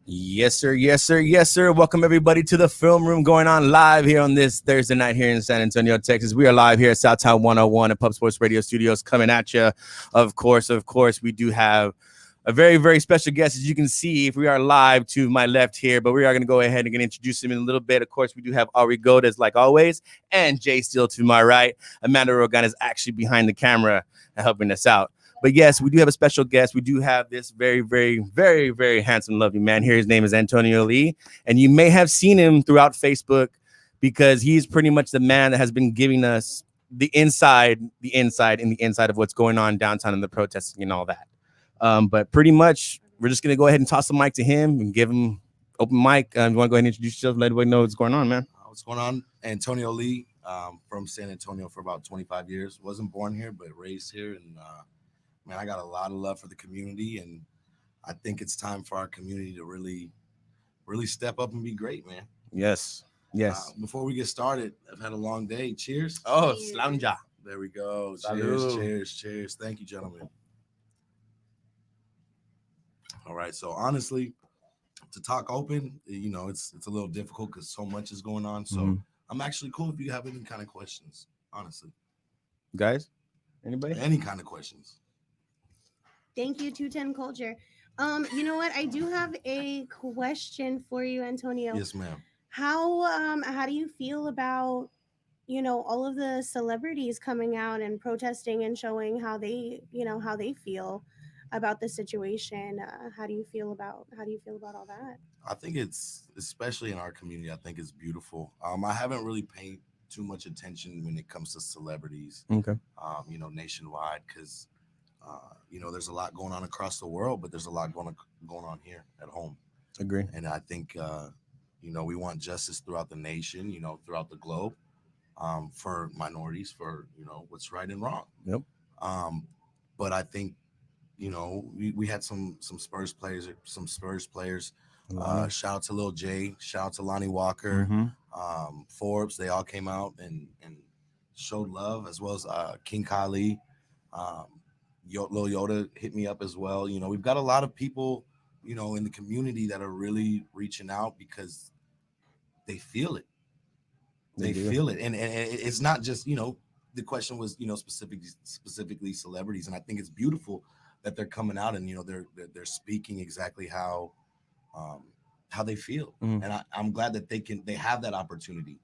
Yes, sir. Yes, sir. Yes, sir. Welcome everybody to the film room going on live here on this Thursday night here in San Antonio, Texas. We are live here at Southtown 101 at Pub Sports Radio Studios coming at you. Of course, we do have a very, very special guest, as you can see, if we are live to my left here, but we are going to go ahead and introduce him in a little bit. Of course, we do have Ari Godes, like always, and Jay Steele to my right. Amanda Rogan is actually behind the camera and helping us out. But yes, we do have a special guest. We do have this very, very, very, very handsome, lovely man here. His name is Antonio Lee, and you may have seen him throughout Facebook because he's pretty much the man that has been giving us the inside of what's going on downtown in the protesting and all that. But pretty much, we're just going to go ahead and toss the mic to him and give him open mic. You want to go ahead and introduce yourself, let everybody know what's going on, man? What's going on? Antonio Lee, from San Antonio for about 25 years. Wasn't born here, but raised here. And, man, I got a lot of love for the community. And I think it's time for our community to really, really step up and be great, man. Yes. Yes. Before we get started, I've had a long day. Cheers. Oh, Slanja. There we go. Salud. Cheers. Thank you, gentlemen. All right. So honestly, to talk open, you know, it's a little difficult because so much is going on. So I'm actually cool if you have any kind of questions, honestly. Guys, anybody? Any kind of questions. Thank you, 210 Culture. You know what? I do have a question for you, Antonio. Yes, ma'am. How do you feel about, you know, all of the celebrities coming out and protesting and showing how they feel about the situation? How do you feel about all that? I think it's, especially in our community, I think it's beautiful. I haven't really paid too much attention when it comes to celebrities, you know, nationwide, because, you know, there's a lot going on across the world, but there's a lot going on here at home. Agree. And I think, you know, we want justice throughout the nation, you know, throughout the globe, for minorities, for, you know, what's right and wrong. Yep. But I think, you know, we had some Spurs players. Shout out to Lil J, shout out to Lonnie Walker, Forbes. They all came out and showed love, as well as King Kali. Lil Yoda hit me up as well. You know, we've got a lot of people, you know, in the community that are really reaching out because they feel it. They feel it. And it's not just, you know, the question was, you know, specifically celebrities. And I think it's beautiful that they're coming out and, you know, they're speaking exactly how they feel. And I'm glad that they have that opportunity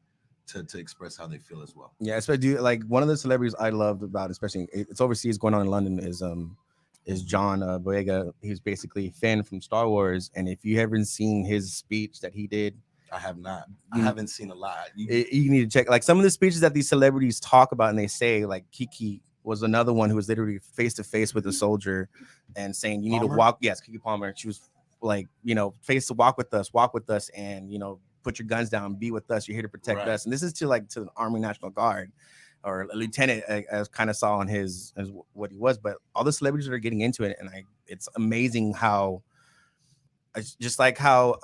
to express how they feel as well. Yeah, especially like one of the celebrities I loved about, especially it's overseas going on in London, is John Boyega. He's basically Finn from Star Wars. And if you haven't seen his speech that he did, I have not. I haven't seen a lot. You need to check like some of the speeches that these celebrities talk about, and they say, like Kiki was another one who was literally face to face with a soldier and saying, you need to walk. Yes, Kiki Palmer. She was like, you know, walk with us, and, you know, put your guns down, be with us. You're here to protect us. And this is to the Army National Guard or a lieutenant, as kind of saw on as what he was. But all the celebrities that are getting into it, and it's amazing how, just like how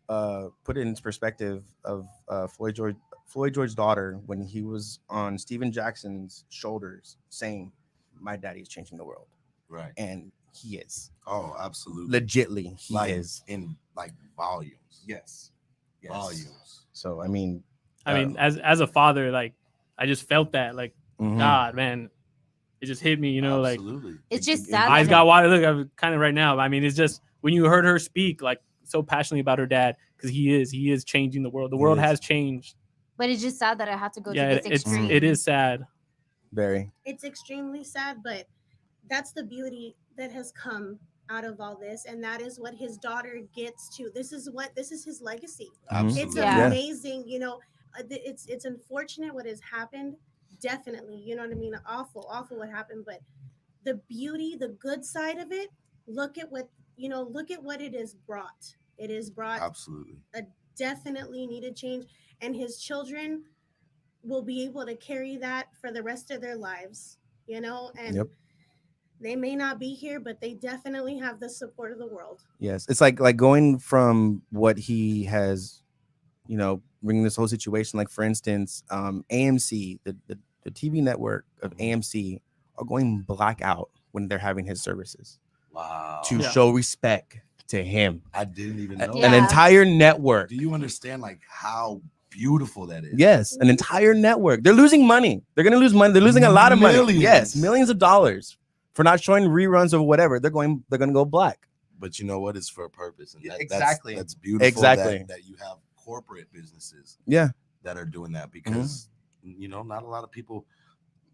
put it into perspective of Floyd George's daughter when he was on Steven Jackson's shoulders saying, "My daddy is changing the world." Right. And he is. Oh, absolutely. Legitly, he is in like volumes. Yes. Volumes. So I mean, as a father, like I just felt that, like God, man, it just hit me, you know, absolutely. like it's just sad. Eyes got water. Look, I'm kind of right now. I mean, it's just when you heard her speak like so passionately about her dad, because he is changing the world. The world has changed. But it's just sad that I had to go to this extreme. It is sad. Very. It's extremely sad, but that's the beauty that has come out of all this, and that is what his daughter gets to. This is his legacy. Absolutely. It's amazing. You know, it's unfortunate what has happened. Definitely, you know what I mean. Awful what happened, but the beauty, the good side of it. Look at what it has brought. It has brought absolutely a definitely needed change, and his children will be able to carry that for the rest of their lives. You know, and. They may not be here, but they definitely have the support of the world. Yes. It's like going from what he has, you know, bringing this whole situation. Like, for instance, AMC, the TV network of AMC are going blackout when they're having his services. Wow. to Yeah. show respect to him. I didn't even know. An Yeah. entire network. Do you understand like how beautiful that is? Yes, an entire network. They're losing money. They're going to lose money. They're losing a lot of money. Millions. Yes, millions of dollars for not showing reruns of whatever. They're going to go black. But you know what? It's for a purpose. And Yeah, exactly. That's beautiful. Exactly. That you have corporate businesses Yeah. that are doing that because you know, not a lot of people,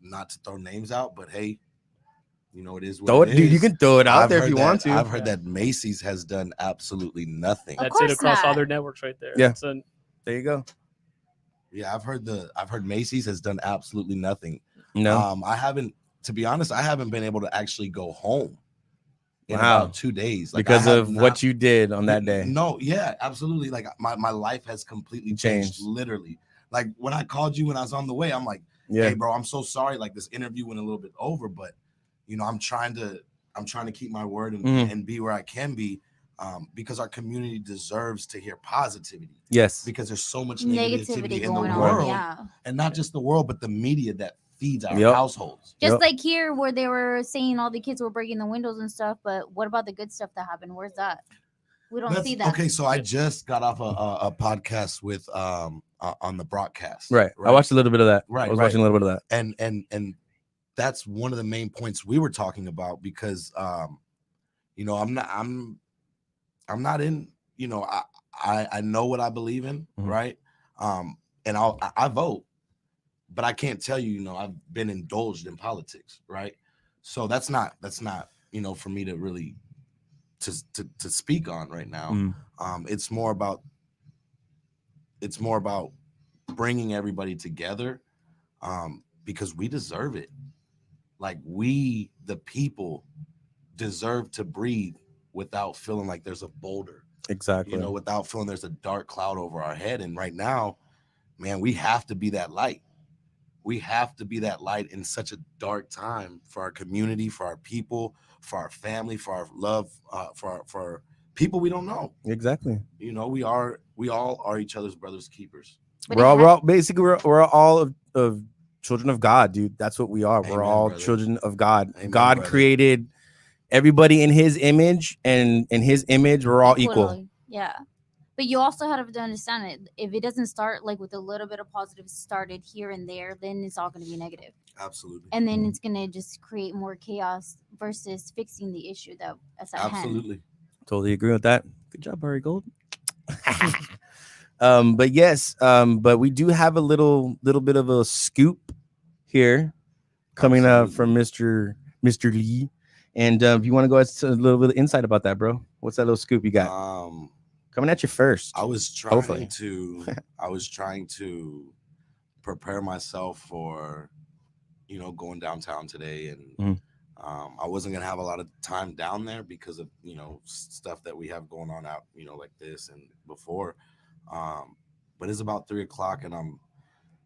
not to throw names out, but hey, you know, it is what Throw it, it dude. You is. can throw it out I've there if heard you that- want to. I've heard that Macy's has done absolutely nothing. Of That's it course across all not. their networks right there. Yeah. It's an- There you go. Yeah, I've heard Macy's has done absolutely nothing. No. I haven't, to be honest, I haven't been able to actually go home in Wow. about 2 days. Because I have of not- what you did on that day. No, yeah, absolutely. Like my life has completely changed, literally. Like when I called you when I was on the way, I'm like, Yeah. hey, bro, I'm so sorry. Like this interview went a little bit over, but you know, I'm trying to keep my word and be where I can be, because our community deserves to hear positivity. Yes. Because there's so much negativity in the going world, on. Yeah. and not just the world, but the media that feeds our Yep. households. Just Yep. like here where they were saying all the kids were breaking the windows and stuff, but what about the good stuff that happened? Where's that? We don't see that. Okay, so I just got off a podcast with on the broadcast. Right. I watched a little bit of that. Right, I was right. watching a little bit of that. and that's one of the main points we were talking about because you know, I'm not in, you know, I know what I believe in, Mhm. right? And I vote, but I can't tell you, you know, I've been indulged in politics, right? So that's not, you know, for me to really to speak on right now. Mm. It's more about bringing everybody together, because we deserve it. Like we, the people, deserve to breathe without feeling like there's a boulder, Exactly. you know, without feeling there's a dark cloud over our head. And right now, man, we have to be that light. We have to be that light in such a dark time for our community, for our people, for our family, for our love, for people we don't know. Exactly. You know, we all are each other's brothers keepers. But We're it all, ha- we're all basically we're all of children of God, dude. That's what we are. We're Amen, all brother. children of God. Amen, God brother. created everybody in His image, and in His image, we're all equal. Equally, yeah. But you also have to understand it. If it doesn't start like with a little bit of positive started here and there, then it's all going to be negative. Absolutely. And then it's going to just create more chaos versus fixing the issue that's at hand. Absolutely. Totally agree with that. Good job, Barry Gold. But yes, but we do have a little bit of a scoop here coming up from Mr. Lee. And if you want to go into a little bit of insight about that, bro, what's that little scoop you got coming at you first? I was trying Hopefully. to prepare myself for, you know, going downtown today, and Mhm. I wasn't gonna have a lot of time down there because of, you know, stuff that we have going on out, you know, like this and before. But it's about 3:00 and I'm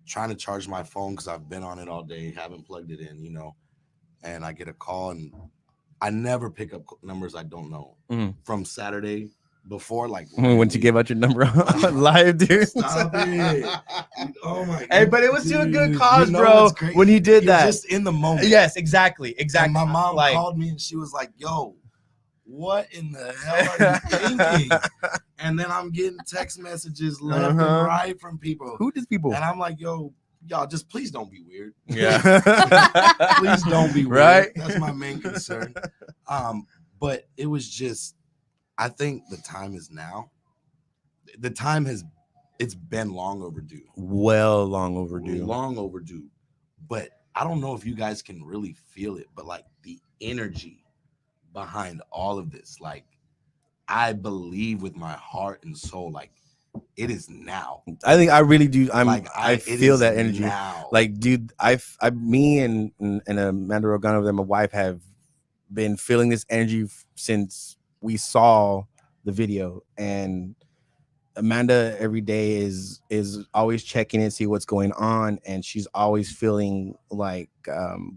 trying to charge my phone because I've been on it all day, haven't plugged it in, you know, and I get a call, and I never pick up numbers I don't know. Mhm. From Saturday before, like When you give out your number on live, dude. Stop it. Oh my god. Hey, but it was to a good Dude, cause, you know bro, what's crazy? when you did You're that. just in the moment. Yes, exactly. And my mom called me and she was like, yo, what in the hell are you thinking? And then I'm getting text messages left and right from people. Who does people? And I'm like, yo, y'all just please don't be weird. Yeah. Please don't be weird. Right? That's my main concern. But it was just, I think the time is now. The time it's been long overdue. Well, long overdue. Long overdue. But I don't know if you guys can really feel it, but like the energy behind all of this, like I believe with my heart and soul, like it is now. I think I really do. I it feel is that energy. now. Like, dude, me and Amanda Rogano, my wife, have been feeling this energy since we saw the video. And Amanda every day is always checking in, see what's going on, and she's always feeling like,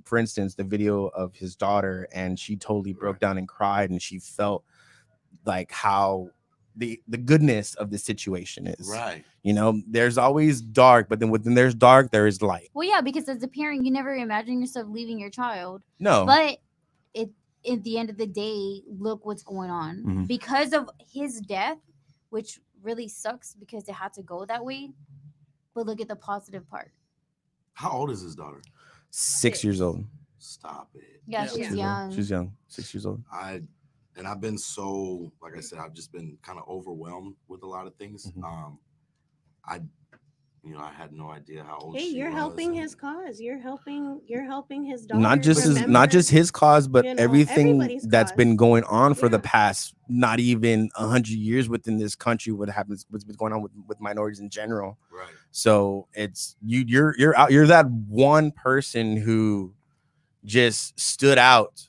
for instance, the video of his daughter, and she totally broke down and cried, and she felt like how the goodness of the situation is. right. You know, there's always dark, but then when there's dark, there is light. Well, yeah, because as a parent, you never imagine yourself leaving your child, No, but at the end of the day, look what's going on. Mhm. Because of his death, which really sucks because it had to go that way. But look at the positive part. How old is his daughter? 6 years old. Stop it. Yeah, Yeah. she's Yeah. young. She's young. 6 years old. I've been so, like I said, I've just been kind of overwhelmed with a lot of things. Mhm. I had no idea how old Hey, she you're was. helping and- his cause. You're helping his daughter. Not just remember, his cause, but you know, everything everybody's that's been cause. going on for the Yeah. past not even 100 years within this country. What's been going on with minorities in general. Right. So it's you're that one person who just stood out.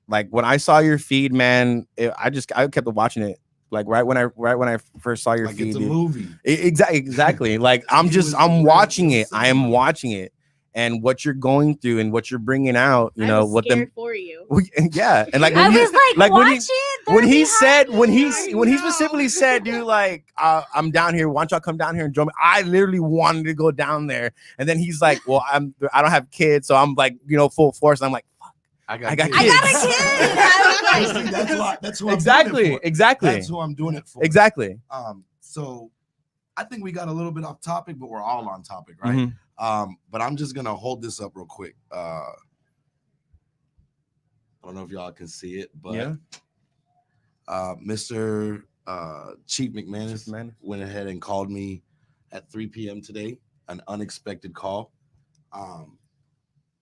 Like when I saw your feed, man, I kept watching it. Like right when I first saw your Like feed, it's a dude. movie. Exactly. Like I'm He was watching the it. I am cinema. watching it, and what you're going through and what you're bringing out. You I know was what scared them. for you. Yeah, and like I when you, was like when watching. when he they're said behind when you. he specifically said, dude, like I'm down here. Why don't y'all come down here and join me? I literally wanted to go down there, and then he's like, well, I don't have kids, so I'm like, full force. I'm like, I got kids. kids. I got a kid. I was like- That's who I'm doing exactly, it for. exactly, That's who I'm doing it for. exactly. So I think we got a little bit off topic, but we're all on topic, right? Mhm. But I'm just gonna hold this up real quick. I don't know if y'all can see it, but Yeah. Mr. Chief McManus McManus. went ahead and called me at 3 p.m. today, an unexpected call.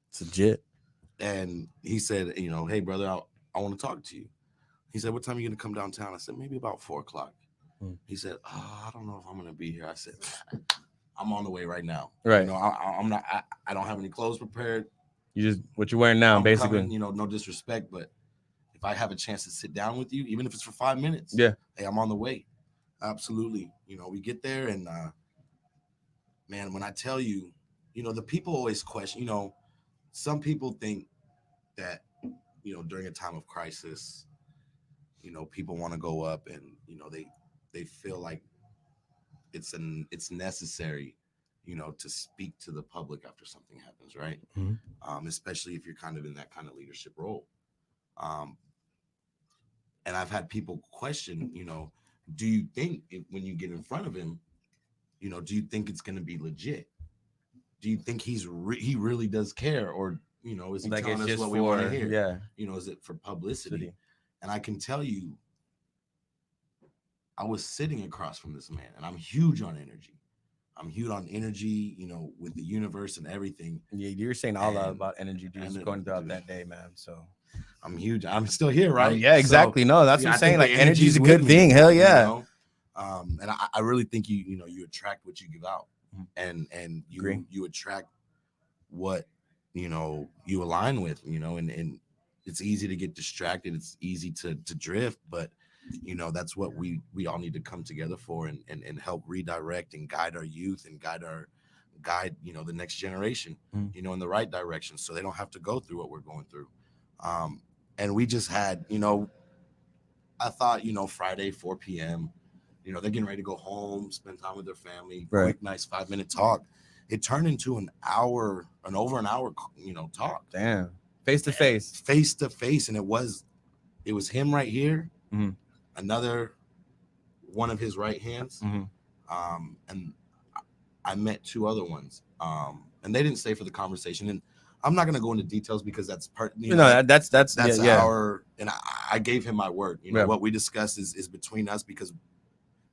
It's legit. And he said, hey brother, I want to talk to you. He said, what time are you gonna come downtown? I said, maybe about 4:00. He said, I don't know if I'm gonna be here. I said, I'm on the way right now. Right. I'm not. I don't have any clothes prepared. You just what you're wearing now, I'm basically. coming, no disrespect, but if I have a chance to sit down with you, even if it's for 5 minutes, Yeah. hey, I'm on the way. Absolutely. We get there and man, when I tell you, the people always question, some people think that, during a time of crisis, people want to go up and, they feel like it's necessary, to speak to the public after something happens, right? Mhm. Especially if you're kind of in that kind of leadership role. And I've had people question, do you think when you get in front of him, do you think it's going to be legit? Do you think he really does care, or is he Like telling it's us just what we want to hear? Yeah. Is it for publicity? City. And I can tell you, I was sitting across from this man, and I'm huge on energy. With the universe and everything. Yeah, you're saying all that And- about energy just and going throughout dude. that day, man. So I'm huge. I'm still here, right? yeah, exactly. No, that's yeah, what I I'm saying. think Like the energy is a energy's good with me, thing. Hell yeah. And I really think you attract what you give out, Mhm. and Agree. you attract what you align with, and it's easy to get distracted. It's easy to drift, but that's what we all need to come together for and help redirect and guide our youth and guide the next generation, Mhm. in the right direction, so they don't have to go through what we're going through. And we just had, I thought, Friday, 4 p.m., they're getting ready to go home, spend time with their family, Right. quick, nice 5-minute talk. It turned into an over an hour, talk, Damn. Face to face. face to face. And it was him right here, Mhm. another one of his right hands. Mhm. And I met 2 other ones. And they didn't stay for the conversation. And I'm not going to go into details because that's part, That's yeah. our, and I gave him my word. Yeah. What we discussed is between us, because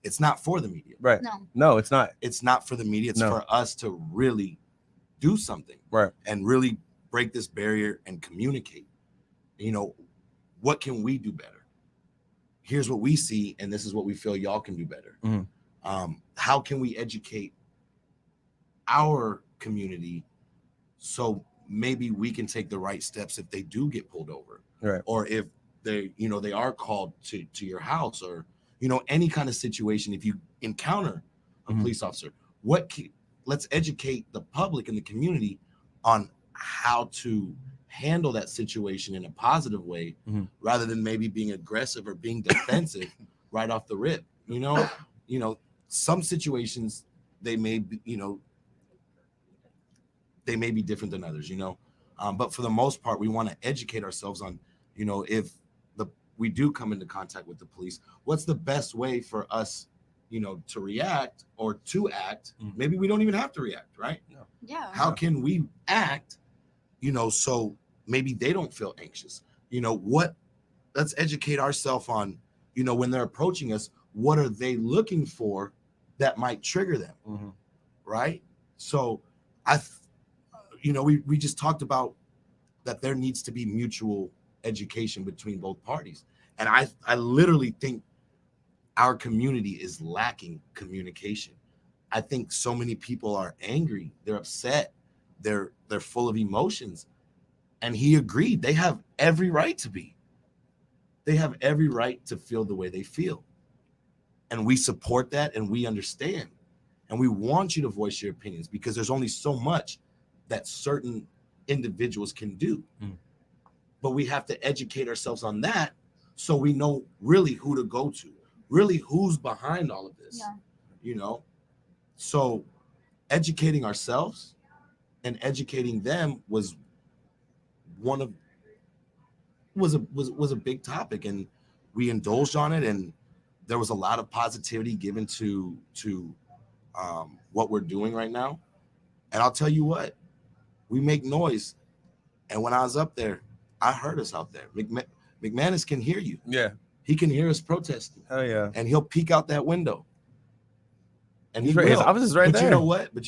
it's not for the media. Right. No. No, it's not. It's not for the media. It's No. for us to really do something. Right. And really break this barrier and communicate. What can we do better? Here's what we see, and this is what we feel y'all can do better. Mhm. How can we educate our community so maybe we can take the right steps if they do get pulled over, Right. or if they are called to your house, or any kind of situation. If you encounter a Mhm. police officer, let's educate the public and the community on how to handle that situation in a positive way, Mhm. rather than maybe being aggressive or being defensive right off the rip. Some situations they may be, they may be different than others. But for the most part, we want to educate ourselves on, you know, if we do come into contact with the police, what's the best way for us, you know, to react or to act? Maybe we don't even have to react, right? Yeah. How can we act, you know, so maybe they don't feel anxious? You know, let's educate ourselves on, you know, when they're approaching us, what are they looking for that might trigger them, right? So you know, we just talked about that there needs to be mutual education between both parties. And I literally think our community is lacking communication. I think so many people are angry, they're upset, they're full of emotions. And he agreed. They have every right to be. They have every right to feel the way they feel. And we support that and we understand. And we want you to voice your opinions because there's only so much that certain individuals can do. But we have to educate ourselves on that so we know really who to go to, really who's behind all of this, you know? So educating ourselves and educating them was a big topic, and we indulged on it, and there was a lot of positivity given to what we're doing right now. And I'll tell you what, we make noise, and when I was up there, I heard us out there. McManus can hear you. Yeah. He can hear us protesting. Hell yeah. And he'll peek out that window. And His office is right but there. You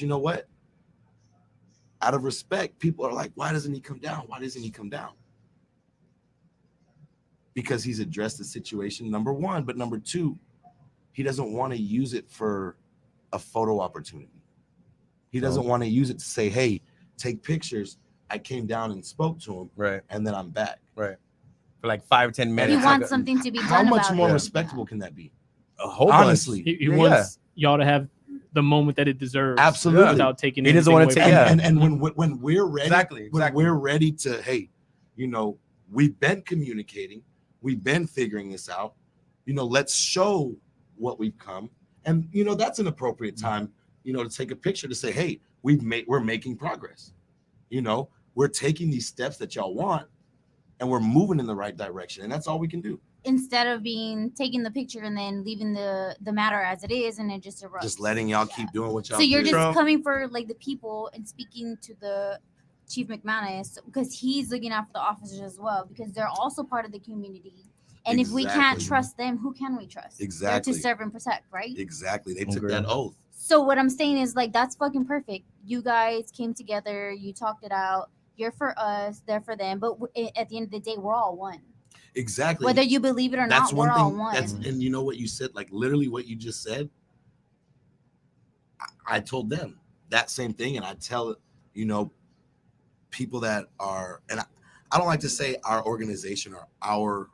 know what? Out of respect, people are like, why doesn't he come down? Why doesn't he come down? Because he's addressed the situation, number one. But number two, he doesn't want to use it for a photo opportunity. He doesn't want to use it to say, hey, take pictures. I came down and spoke to him. Right. And then I'm back. Right. For like 5-10 He minutes. wants something to be done. How much about more it. respectable can that be? A whole Honestly. bunch. He wants y'all to have the moment that it deserves. Absolutely. Without taking He doesn't anything want to away take- from yeah. it. And when we're ready, Exactly. when we're ready to, hey, you know, we've been communicating, we've been figuring this out, you know, let's show what we've come. And, you know, that's an appropriate time, you know, to take a picture to say, hey, we're making progress. You know, we're taking these steps that y'all want and we're moving in the right direction. And that's all we can do. Instead of taking the picture and then leaving the matter as it is, and it just erupts. Just letting y'all keep doing what y'all So you're do. just coming for like the people and speaking to the Chief McManus because he's looking after the officers as well, because they're also part of the community. And if we can't Exactly. trust them, who can we trust? Exactly. They're to serve and protect, right? Exactly. They took Agree. that oath. So what I'm saying is like that's fucking perfect. You guys came together, you talked it out. You're for us, they're for them. But at the end of the day, we're all one. Exactly. Whether you believe it or That's not, one we're all thing. one. And you know what you said, like literally what you just said. I told them that same thing, and I tell, you know, people that are, and I don't like to say our organization or our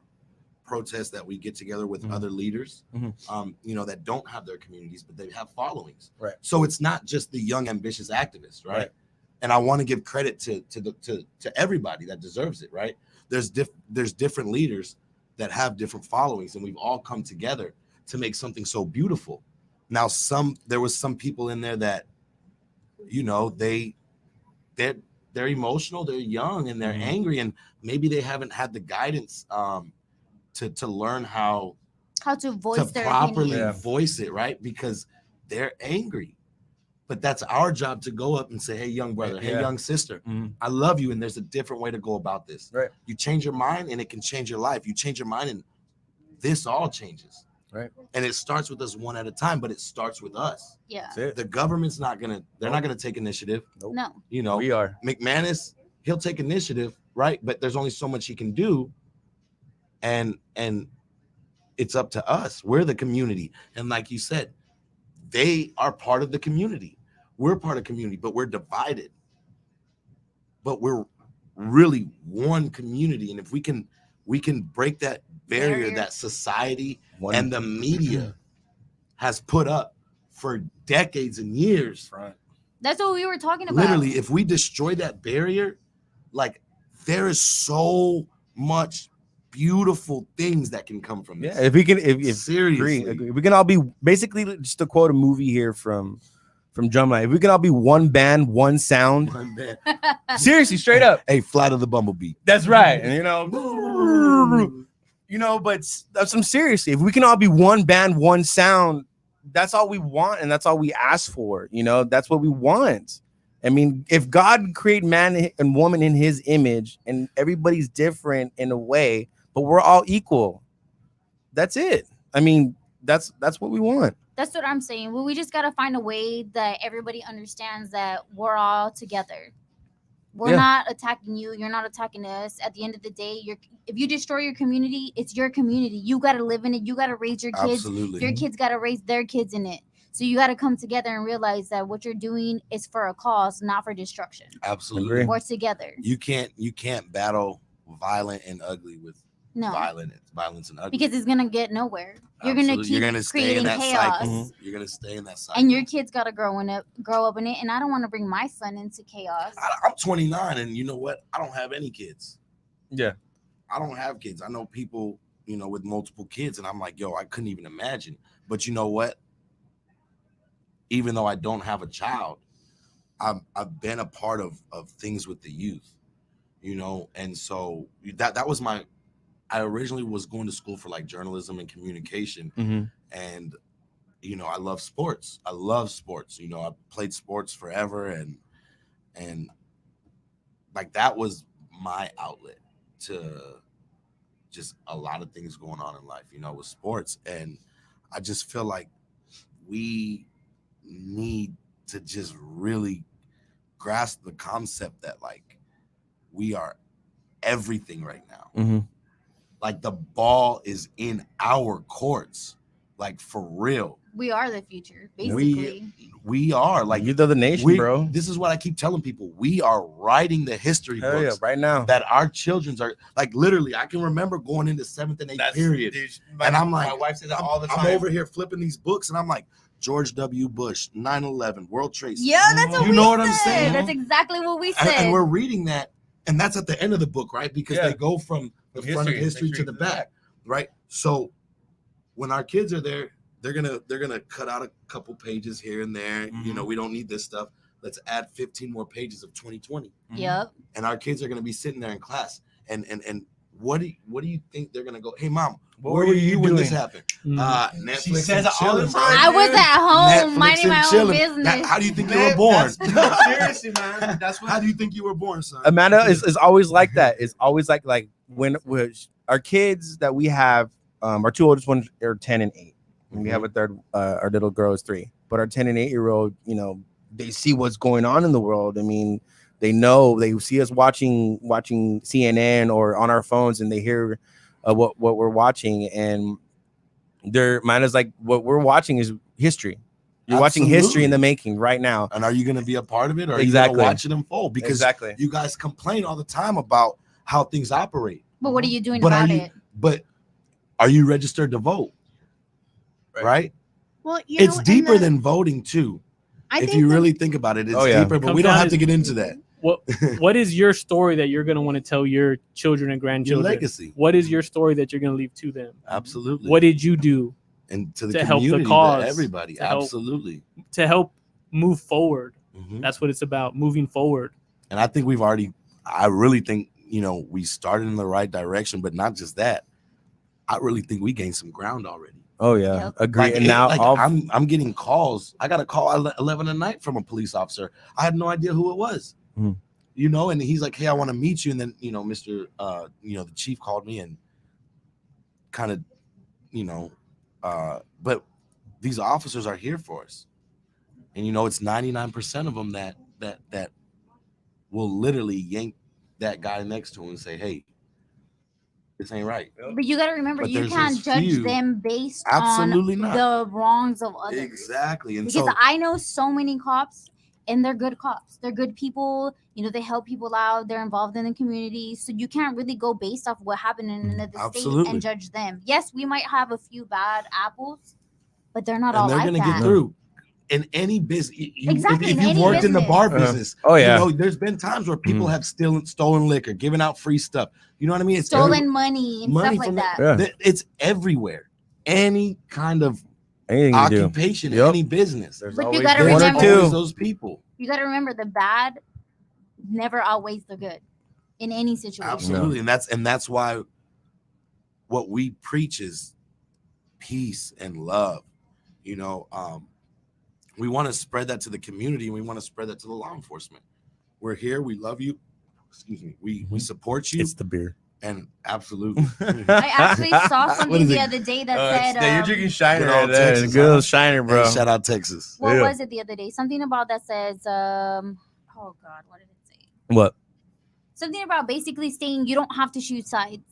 protest that we get together with other leaders, you know, that don't have their communities, but they have followings. Right. So it's not just the young, ambitious activists, right? Right. And I want to give credit to everybody that deserves it, right? There's different leaders that have different followings, and we've all come together to make something so beautiful. Now, there was some people in there that, you know, they're emotional, they're young, and they're angry, and maybe they haven't had the guidance to learn how to voice to their properly opinion. voice it, right? Because they're angry. But that's our job to go up and say, hey, young brother, hey, Yeah. young sister, I love you, and there's a different way to go about this. Right. You change your mind, and it can change your life. You change your mind, and this all changes. Right. And it starts with us one at a time, but it starts with us. Yeah. That's it. The government's they're not gonna take initiative. No. You know, We are. McManus, he'll take initiative, right? But there's only so much he can do. And it's up to us. We're the community. And like you said, they are part of the community. We're part of community, but we're divided. But we're really one community. And if we can break that barrier that society and the media has put up for decades and years. Front. That's what we were talking about. Literally, if we destroy that barrier, like there is so much beautiful things that can come from this. Yeah, if we can, if Seriously. agree, we can all be basically just to quote a movie here from from Drumline. If we can all be one band, one sound. One band. Seriously, straight up. Hey, Flight of the Bumblebee. That's right. And but that's some seriously. If we can all be one band, one sound, that's all we want, and that's all we ask for. That's what we want. I mean, if God created man and woman in his image, and everybody's different in a way, but we're all equal. That's it. I mean, that's what we want. That's what I'm saying. Well, we just got to find a way that everybody understands that we're all together. We're not attacking you. You're not attacking us. At the end of the day, if you destroy your community, it's your community. You got to live in it. You got to raise your kids. Absolutely. Your kids got to raise their kids in it. So you got to come together and realize that what you're doing is for a cause, not for destruction. Absolutely. We're together. You can't battle violent and ugly with No. violence and ugly. Because it's going to get nowhere. You're going to Absolutely. keep You're gonna stay creating in that chaos. cycle. You're gonna stay in that cycle. And your kids got to grow up in it. And I don't want to bring my son into chaos. I'm 29, and you know what? I don't have any kids. Yeah. I don't have kids. I know people, with multiple kids, and I'm like, yo, I couldn't even imagine. But you know what? Even though I don't have a child, I've been a part of things with the youth, and so that was I originally was going to school for like journalism and communication, and I love sports. I played sports forever, and like that was my outlet to just a lot of things going on in life, with sports. And I just feel like we need to just really grasp the concept that like we are everything right now. Like the ball is in our courts, like for real. We are the future, basically. We are like Youth of the nation, bro. This is what I keep telling people. We are writing the history Hell yeah, books right now. that our children's are like literally. I can remember going into 7th and 8th period, and I'm like, my wife says that all the I'm time. over here flipping these books, and I'm like, George W. Bush, 9/11, World Trade Center. Yeah, that's what You we know said. what I'm saying? That's exactly what we And, said. and we're reading that, and that's at the end of the book, right? Because Yeah. they go from the front of history to the back, right? So when our kids are there, they're gonna cut out a couple pages here and there. We don't need this stuff. Let's add 15 more pages of 2020. Yep. And our kids are gonna be sitting there in class, and what do you think they're gonna go? Hey, mom, where were you when this happened? Netflix. She says and it all the chilling, time. bro. I was at home Netflix minding and my own chilling. business. How do you think you were born? Seriously, man. That's How do you think you were born, son? Amanda is always like that. It's always like when our kids that we have, our two oldest ones are 10 and 8. And we have a third, our little girl is 3. But our 10 and 8-year-old, they see what's going on in the world. I mean, they see us watching CNN or on our phones, and they hear what we're watching, and mine is like, what we're watching is history. You're watching history in the making right now. And are you going to be a part of it, or are Exactly. you going to watch it unfold? Because you guys complain all the time about how things operate. But what are you doing But about it? But are you registered to vote? Right? Well, It's deeper than voting too. If you really think about it, it's deeper, but we don't have to get into that. What is your story that you're going to want to tell your children and Your grandchildren? legacy. What is your story that you're going to leave to them? Absolutely. What did you do And to the to help the community, cause, to everybody. to help- Absolutely. to help move forward? Mhm. That's what it's about, moving forward. And I think I really think, we started in the right direction, but not just that. I really think we gained some ground already. Oh yeah, Yep. agree. And now I'm getting calls. I got a call at 11 at night from a police officer. I had no idea who it was. Mhm. And he's like, "Hey, I want to meet you." And then, Mr. The chief called me and kind of, but these officers are here for us. And it's 99% of them that will literally yank that guy next to him and say, "Hey, this ain't right." But you got to remember, But you there's can't this judge few- them based Absolutely on not. the wrongs of others. Exactly. And Because so I know so many cops, and they're good cops. They're good people. They help people out. They're involved in the community. So you can't really go based off what happened in another state Absolutely. and judge them. Yes, we might have a few bad apples, but they're not and all they're like gonna that. get through. In any business, Exactly, if in you've any worked in the business. bar business, oh yeah, there's been times where people have stolen liquor, giving out free stuff. You know what I mean? It's Stolen money and money stuff like from that. yeah. It's everywhere. Any kind of Anything you do. occupation, Yep. any business. There's But you always gotta one or remember- two. Always those people. You got to remember the bad never outweighs the good in any situation. Absolutely. And that's why what we preach is peace and love. You know, we want to spread that to the community, and we want to spread that to the law enforcement. We're here, we love you. Excuse me. We support you, It's the beer. and absolutely. I actually saw What something is the it? other day that said, you're drinking Shiner good right old there. Texas, Good huh? old Shiner, bro. Hey, shout out Texas. what Yeah. was it the other day? Something about that says, oh God, what did it say? What? Something about basically saying you don't have to choose sides.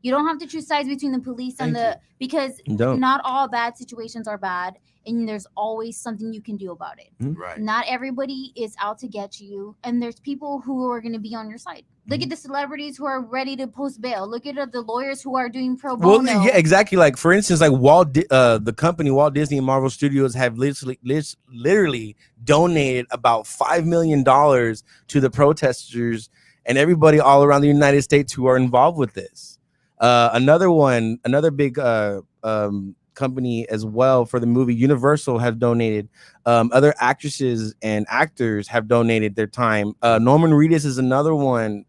You don't have to choose sides between the police and Thank because You don't. not all bad situations are bad, and there's always something you can do about it. Right. Not everybody is out to get you, and there's people who are going to be on your side. Look at the celebrities who are ready to post bail. Look at the lawyers who are doing pro Well, bono. yeah, exactly. Like for instance, like the company Walt Disney and Marvel Studios have literally donated about $5 million to the protesters and everybody all around the United States who are involved with this. Another big company as well for the movie Universal have donated. Other actresses and actors have donated their time. Norman Reedus is another one.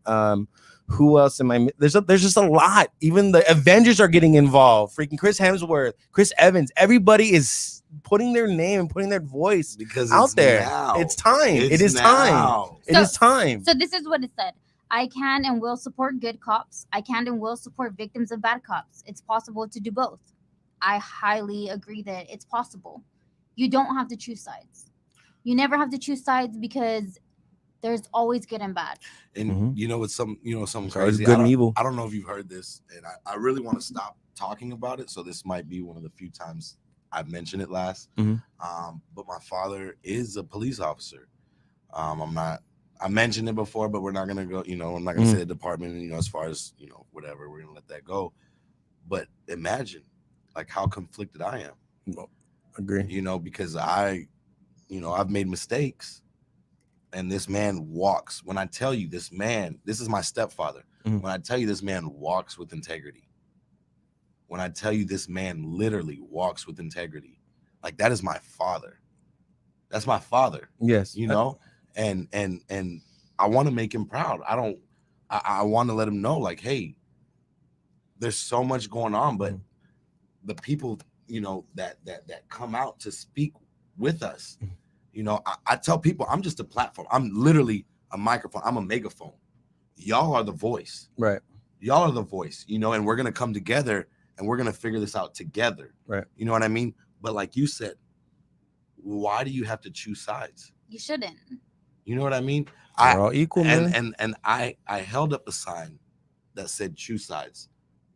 Who else am I? There's just a lot. Even the Avengers are getting involved. Freaking Chris Hemsworth, Chris Evans. Everybody is putting their name and putting their voice Because out it's there. now. It's time. It It's is time. now. It is time. So this is what it said. I can and will support good cops. I can and will support victims of bad cops. It's possible to do both. I highly agree that it's possible. You don't have to choose sides. You never have to choose sides because there's always good and bad. And you know, it's something It's always crazy. good and evil. I don't know if you've heard this, and I really want to stop talking about it. So this might be one of the few times I've mentioned it last. Mhm. But my father is a police officer. I mentioned it before, but we're not gonna go. I'm not gonna say the department. As far as whatever, we're gonna let that go. But imagine, like, how conflicted I am. Agree. Because I've made mistakes. And this man walks. When I tell you this is my stepfather. Mhm. When I tell you this man walks with integrity. When I tell you this man literally walks with integrity. Like, that is my father. That's my father. Yes. And I want to make him proud. I want to let him know, like, hey, there's so much going on, but the people, that come out to speak with us, I tell people I'm just a platform. I'm literally a microphone. I'm a megaphone. Y'all are the voice. Right. Y'all are the voice, and we're going to come together and we're going to figure this out together. Right. You know what I mean? But like you said, why do you have to choose sides? You shouldn't. You know what I mean? We're all equal, man. And I held up a sign that said choose sides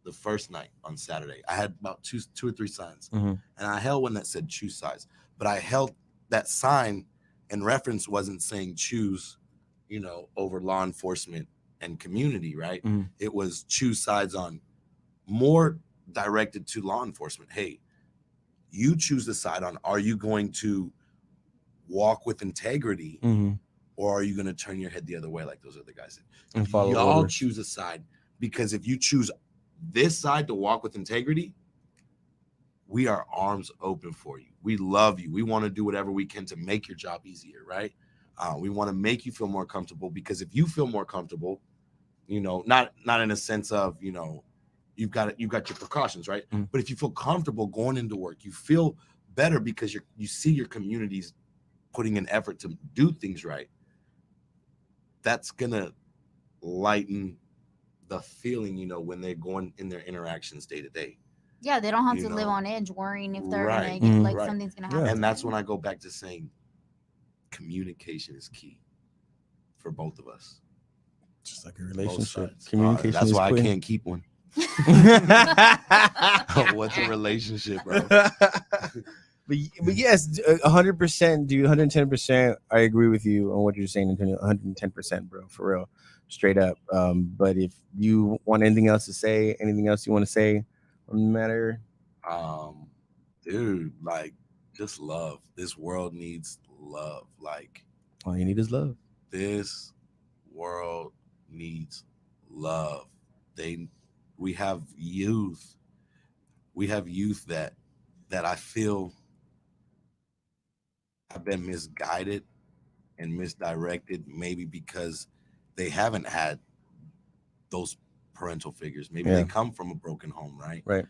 the first night on Saturday. I had about two or three signs, Mhm. and I held one that said choose sides. But I held that sign in reference wasn't saying choose, over law enforcement and community, right? Mhm. It was choose sides on more directed to law enforcement. Hey, you choose the side on, are you going to walk with integrity, Mhm. or are you going to turn your head the other way like those other guys did? And follow Y'all orders. choose a side, because if you choose this side to walk with integrity, we are arms open for you. We love you. We want to do whatever we can to make your job easier, right? We want to make you feel more comfortable, because if you feel more comfortable, not in a sense of, you've got your precautions, right? Mm. But if you feel comfortable going into work, you feel better because you see your communities putting an effort to do things right. That's gonna lighten the feeling, when they're going in their interactions day to day. Yeah, they don't have You to live know. on edge worrying if they're Right. gonna get, Mhm. like Right. something's gonna Yeah. happen. And to that's them. when I go back to saying communication is key for both of us. Just like a Both relationship. sides. Communication That's is why queen. I can't keep one. What's a relationship, bro? But yes, 100%, dude, 110%. I agree with you on what you're saying, Antonio. 110%, bro, for real, straight up. But if you want anything else to say, anything else you want to say on the matter, Dude, like, just love. This world needs love. Like, all you need is love. this world needs love. We have youth. We have youth that I feel been misguided and misdirected, maybe because they haven't had those parental figures. Maybe Yeah. they come from a broken home, right? Right.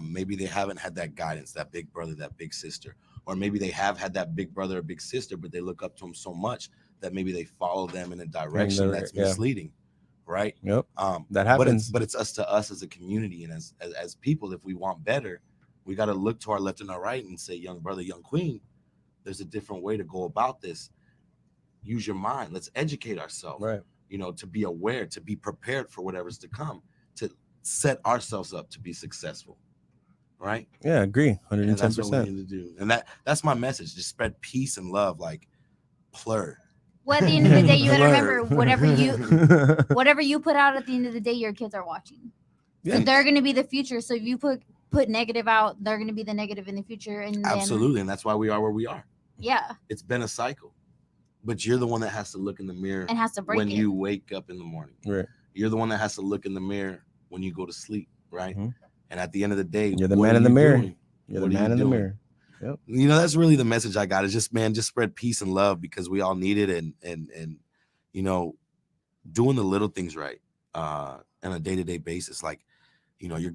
Maybe they haven't had that guidance, that big brother, that big sister, or maybe they have had that big brother or big sister, but they look up to them so much that maybe they follow them in a direction that's yeah. misleading, right? Yep. That But happens. it's us to us as a community and as people. If we want better, we got to look to our left and our right and say, young brother, young queen, there's a different way to go about this. Use your mind. Let's educate ourselves. Right. You know, to be aware, to be prepared for whatever's to come, to set ourselves up to be successful. Right? Yeah, agree. And that's what we 110%. need to do. And that's my message. Just spread peace and love, like plur. Well, at the end of the day, you gotta remember Blur. whatever you put out at the end of the day, your kids are watching. Yeah. So they're gonna be the future. So if you put negative out, they're gonna be the negative in the future. And then, Absolutely. And that's why we are where we are. yeah, It's been a cycle. But you're the one that has to look in the mirror and has to break when it. you wake up in the morning. Right. You're the one that has to look in the mirror when you go to sleep, right? Mhm. And at the end of the day, You're the what man are in the you mirror. doing? You're What the are you man in the doing? mirror. You know, that's really the message I got. Is just, man, just spread peace and love, because we all need it, and you know, doing the little things right on a day-to-day basis. Like, you know, you're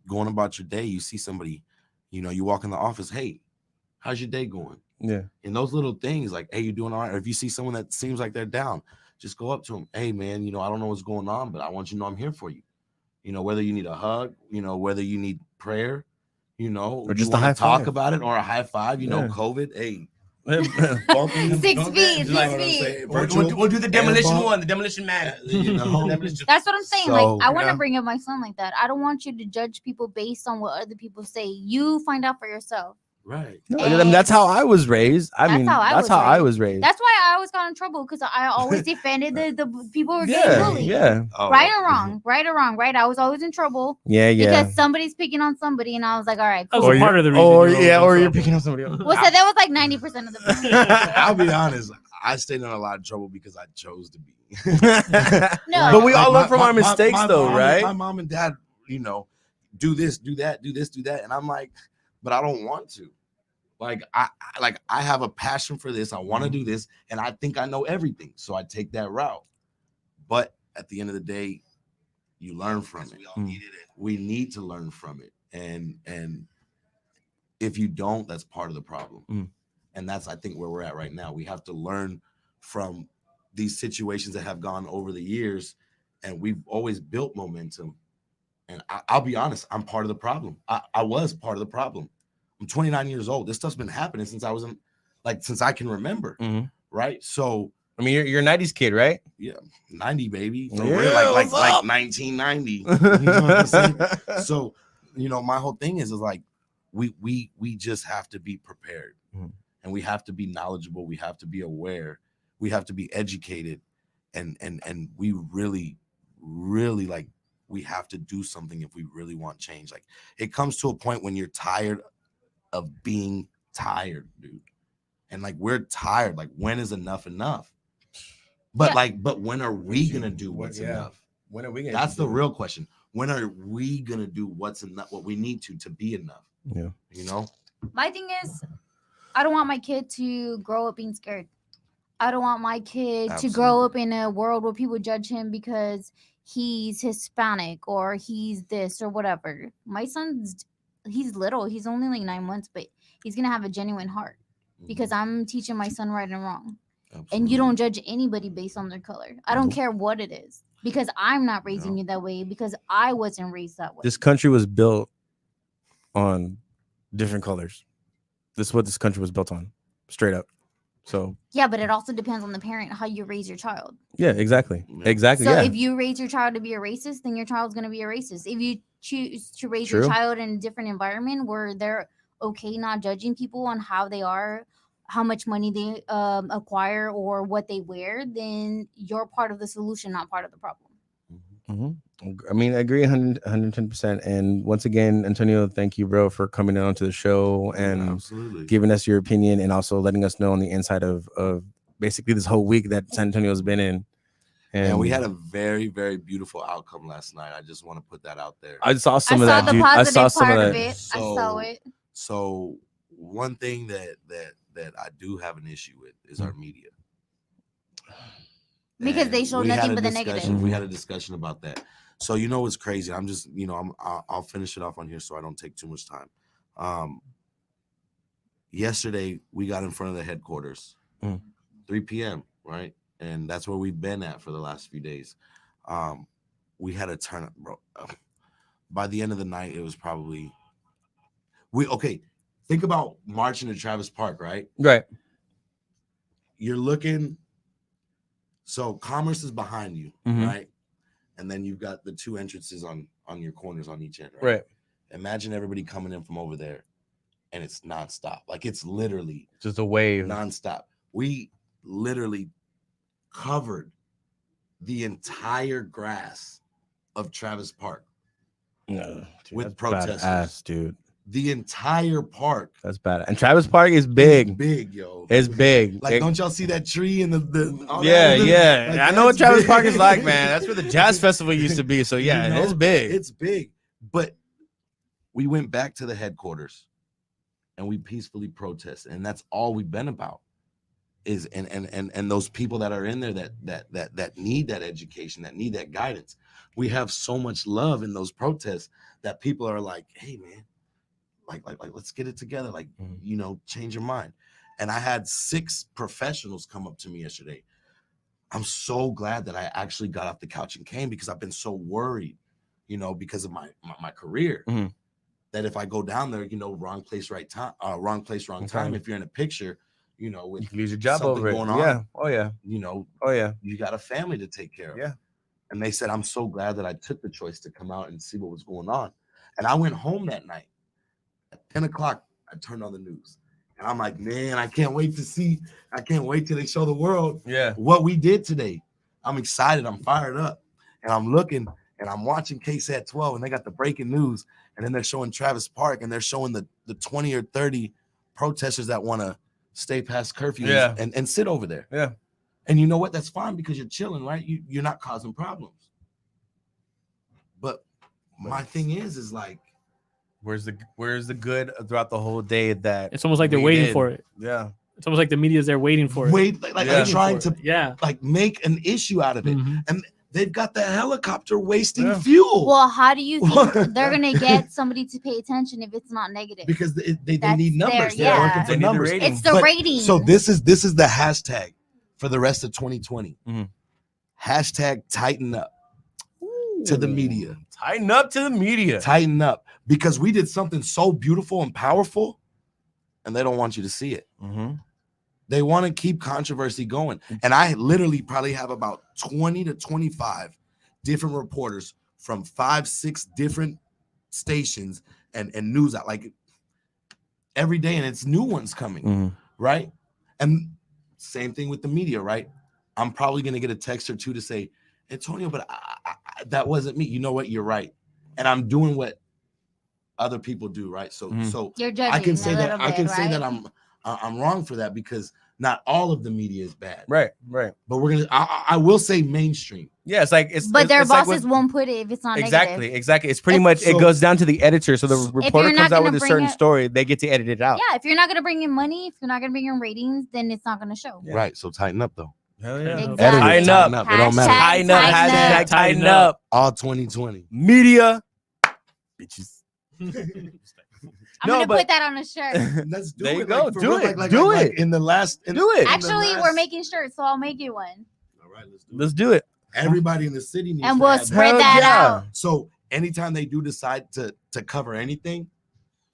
going about your day, you see somebody, you know, you walk in the office, hey, how's your day going? Yeah. And those little things, like, hey, you doing all right? Or if you see someone that seems like they're down, just go up to them. Hey, man, you know, I don't know what's going on, but I want you to know I'm here for you. You know, whether you need a hug, you know, whether you need prayer, you know, Or just you a wanna high talk five. about it, or a high five, you know, Yeah. COVID, hey. 6 feet, 6 feet. We'll do the demolition one, the demolition man. You know? That's what I'm saying. So, like, I want to yeah. bring up my son like that. I don't want you to judge people based on what other people say. You find out for yourself. Right. No, I mean, that's how I was raised. I That's mean, how I that's was how I raised. was raised. That's why I always got in trouble, because I always defended the people who were getting Yeah, bullied. yeah, Oh, Right or wrong, right? I was always in trouble yeah. because somebody's picking on somebody, and I was like, all right, That cool. was a part of the reason. or you were yeah, always or in you're trouble. picking on somebody else. Well, so that was like 90% of the I'll be honest. I stayed in a lot of trouble because I chose to be. No. But we all Like, learn from our mistakes, though, mom, right? My mom and dad, you know, do this, do that, do this, do that, and I'm like, but I don't want to. Like I have a passion for this. I want to do this, and I think I know everything, so I take that route. But at the end of the day, you learn from it. We need to learn from it, and if you don't, that's part of the problem. And that's, I think, where we're at right now. We have to learn from these situations that have gone over the years, and we've always built momentum. And I'll be honest, I'm part of the problem. I was part of the problem. I'm 29 years old. This stuff's been happening since I was since I can remember, right? So, I mean, you're a 90s kid, right? yeah, 90, baby. For Yeah, real, like what's up? 1990. You know what I'm saying? So, you know, my whole thing is like we just have to be prepared, and we have to be knowledgeable. We have to be aware. We have to be educated, and we really like, we have to do something if we really want change. Like, it comes to a point when you're tired of being tired, dude. And like, we're tired. Like, when is enough? But Yeah. but when are we gonna do what's Yeah. enough? When are we gonna? That's the real question. When are we gonna do what's enough? What we need to be enough? Yeah. You know. My thing is, I don't want my kid to grow up being scared. I don't want my kid to grow up in a world where people judge him because he's Hispanic or he's this or whatever. My son's, he's little. He's only like 9 months, but he's going to have a genuine heart because I'm teaching my son right and wrong. And you don't judge anybody based on their color. I don't care what it is, because I'm not raising you that way, because I wasn't raised that way. This country was built on different colors. This is what this country was built on, straight up. So Yeah, but it also depends on the parent, how you raise your child. yeah, exactly, Yeah. exactly. So Yeah, if you raise your child to be a racist, then your child's going to be a racist. If you choose to raise True. your child in a different environment where they're okay not judging people on how they are, how much money they acquire, or what they wear, then you're part of the solution, not part of the problem. I mean, I agree 110%. And once again, Antonio, thank you, bro, for coming on to the show and absolutely giving us your opinion, and also letting us know on the inside of basically this whole week that San Antonio's been in. And we had a very, very beautiful outcome last night. I just want to put that out there. I saw some I of saw that, the dude. I positive saw some part of of that. it. I saw it. So one thing that that I do have an issue with is our media. Because And they show we had nothing a but the discussion- negative. We had a discussion about that. So you know what's crazy? I'm just, I'll finish it off on here so I don't take too much time. Yesterday we got in front of the headquarters, 3 p.m. right, and that's where we've been at for the last few days. We had a turn up, bro. By the end of the night, it was probably think about marching to Travis Park, right? Right. You're looking, so Commerce is behind you, Mhm. right? And then you've got the 2 entrances on your corners on each end, right? Right. Imagine everybody coming in from over there, and it's nonstop. Like it's literally Just a wave. nonstop. We literally covered the entire grass of Travis Park No, dude, with that's protesters. badass, dude. The entire park. That's bad. And Travis Park is big. Big, yo. It's big. Like, don't y'all see that tree and the all Yeah, that? yeah. Like, I know what that's Travis big. Park is like, man. That's where the jazz festival used to be. So yeah, You know, it's big. It's big. But we went back to the headquarters and we peacefully protested. And that's all we've been about. Is and those people that are in there that need that education, that need that guidance. We have so much love in those protests that people are like, hey man, like let's get it together, like change your mind. And I had 6 professionals come up to me yesterday. I'm so glad that I actually got off the couch and came, because I've been so worried, because of my career, that if I go down there, wrong place, right time, wrong place, wrong time. If you're in a picture, with You can lose your job something over it. going on, Yeah. Oh yeah. Oh yeah. you got a family to take care of. Yeah. And they said, I'm so glad that I took the choice to come out and see what was going on. And I went home that night at 10 o'clock. I turned on the news and I'm like, man, I can't wait till they show the world what we did today. I'm excited. I'm fired up. And I'm looking and I'm watching KSAT 12 and they got the breaking news. And then they're showing Travis Park and they're showing the 20 or 30 protesters that want to stay past curfew and sit over there. Yeah. And you know what? That's fine because you're chilling, right? You're not causing problems. But my thing is like, where's the good throughout the whole day that It's almost like they're we waiting did? for it. Yeah. It's almost like the media's there waiting for it. They're trying to Yeah. like make an issue out of it. Mhm. And they've got the helicopter wasting Yeah. fuel. Well, how do you think they're gonna get somebody to pay attention if it's not negative? Because they That's need numbers. their- They're yeah. working They for need the numbers. rating. It's the But- rating. So this is the hashtag for the rest of 2020. Mhm. Hashtag tighten up to the media. Tighten up to the media. Tighten up, because we did something so beautiful and powerful and they don't want you to see it. Mm-hmm. They want to keep controversy going. And I literally probably have about 20 to 25 different reporters from 5-6 different stations and news out like every day, and it's new ones coming. Mm-hmm. Right? And same thing with the media, right? I'm probably going to get a text or two to say, Antonio, but I, that wasn't me. You know what? You're right. And I'm doing what other people do, right? So so You're judging I can say a that little I bit, can say right? that I'm wrong for that, because not all of the media is bad. Right. But we're gonna I will say mainstream. Yeah, it's like it's But their it's like bosses with- won't put it if it's not exactly. negative. It's pretty much it So- goes down to the editor. So the reporter you're comes not out with gonna a bring certain it- story, they get to edit it out. Yeah, if you're not gonna bring in money, if you're not gonna bring in ratings, then it's not gonna show. Yeah. Right. So tighten up though. Hell yeah. Exactly. Tighten up. It don't matter. Tighten up. Tighten up. Hashtag tighten up. All 2020. Media. Bitches. I'm No, gonna but- put that on a shirt. Let's do There you it. go. For Do real, it. Do it. in the last Do it. Actually, we're making shirts, so I'll make you one. All right, let's do it. Let's do it. Everybody in the city needs And to we'll have spread Hell that yeah. out. So anytime they do decide to cover anything,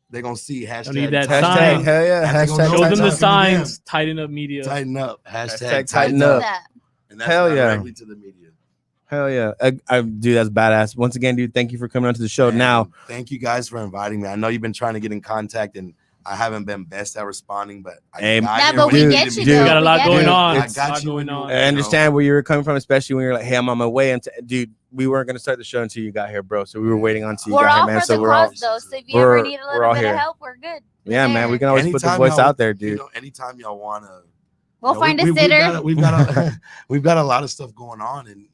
they're gonna see hashtag need that tighten sign. up. Hell yeah. And they gonna Hashtag know Show tighten them the up. signs. Tighten up media. Tighten up. Hashtag Hashtag tighten tighten up. up. That. And that's Hell yeah. directly to the media. Hell yeah. I dude, that's badass. Once again, dude, thank you for coming onto the show. And Now, thank you guys for inviting me. I know you've been trying to get in contact, and I haven't been best at responding, but I Hey, got Yeah, here but when we you get needed you me. dude. though. We got a lot get going it. on. I It's a lot got you when going you- on. I understand where you were coming from, especially when you're like, hey, I'm on my way. And dude, we weren't gonna start the show until you got here, bro. So we were waiting until you We're got all here, man. for So the we're all cause, though. So if you we're- ever need a we're little all bit here. of help, we're good. We're yeah, man. there. We can always put the Anytime voice y'all- out there, dude. Anytime y'all wanna, We'll you know, find a we've sitter. we've got we've got a lot of stuff going on, and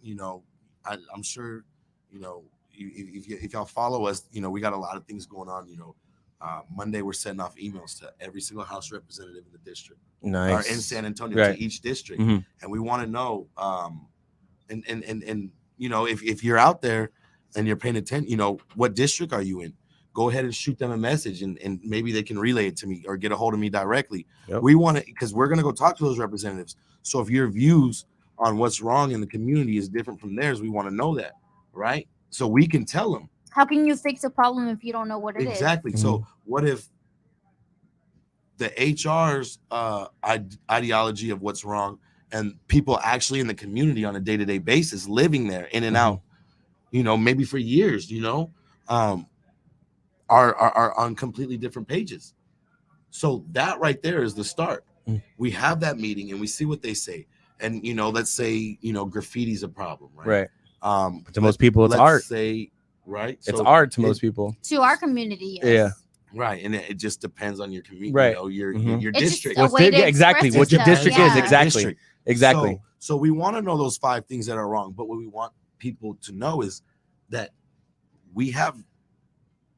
I'm sure, if y'all follow us, we got a lot of things going on. Monday, we're sending off emails to every single House representative in the district, Nice. or in San Antonio, Right. to each district, Mhm. and we want to know, and you know, if you're out there and you're paying attention, you know, what district are you in? Go ahead and shoot them a message, and maybe they can relay it to me or get a hold of me directly. Yep. We want to, because we're gonna go talk to those representatives. So if your views on what's wrong in the community is different from theirs, we want to know that, right? So we can tell them. How can you fix a problem if you don't know what it is? Exactly. So what if the HR's ideology of what's wrong and people actually in the community on a day-to-day basis living there in and out, you know, maybe for years, you know, are on completely different pages. So that right there is the start. We have that meeting and we see what they say. And, you know, let's say, you know, graffiti's a problem, right? Right. To most people, it's let's art. say, right? It's So art to most people. To our community, yes. Yeah. right, and it just depends on your community, Right. you know, your Mhm. your It's just district. a What's way the- to exactly, express what your yourself. district is, Yeah. exactly. District. Exactly. So we want to know those 5 things that are wrong, but what we want people to know is that we have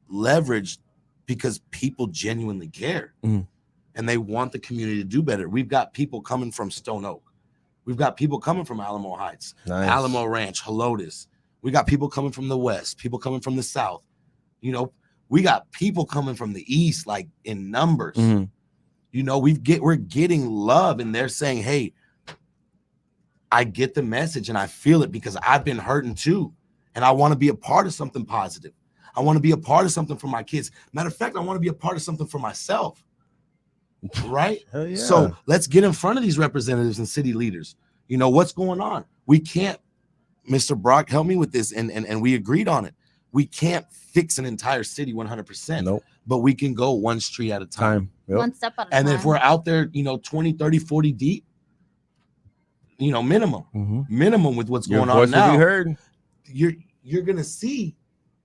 leverage because people genuinely care, Mhm. and they want the community to do better. We've got people coming from Stone Oak. We've got people coming from Alamo Heights, Nice. Alamo Ranch, Helotes. We got people coming from the West, people coming from the South. You know, we got people coming from the East, like in numbers. Mhm. You know, we're getting love, and they're saying, "Hey, I get the message and I feel it because I've been hurting too, and I want to be a part of something positive. I want to be a part of something for my kids. Matter of fact, I want to be a part of something for myself." Right? Hell yeah. So let's get in front of these representatives and city leaders. You know, what's going on? We can't, Mr. Brock, help me with this, and we agreed on it. We can't fix an entire city 100%, Nope. but we can go one street at a time. Time. Yep. One step at a And time. if we're out there, you know, 20, 30, 40 deep, you know, minimum with what's Your going voice on will be now, heard. you're gonna see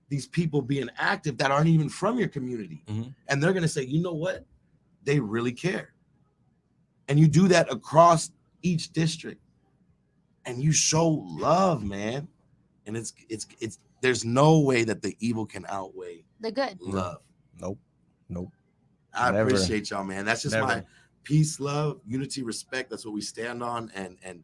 these people being active that aren't even from your community, and they're gonna say, you know what, they really care. And you do that across each district, and you show love, man. And it's there's no way that the evil can outweigh the good. love. Nope. I Never. appreciate y'all, man. That's just Never. my peace, love, unity, respect. That's what we stand on, and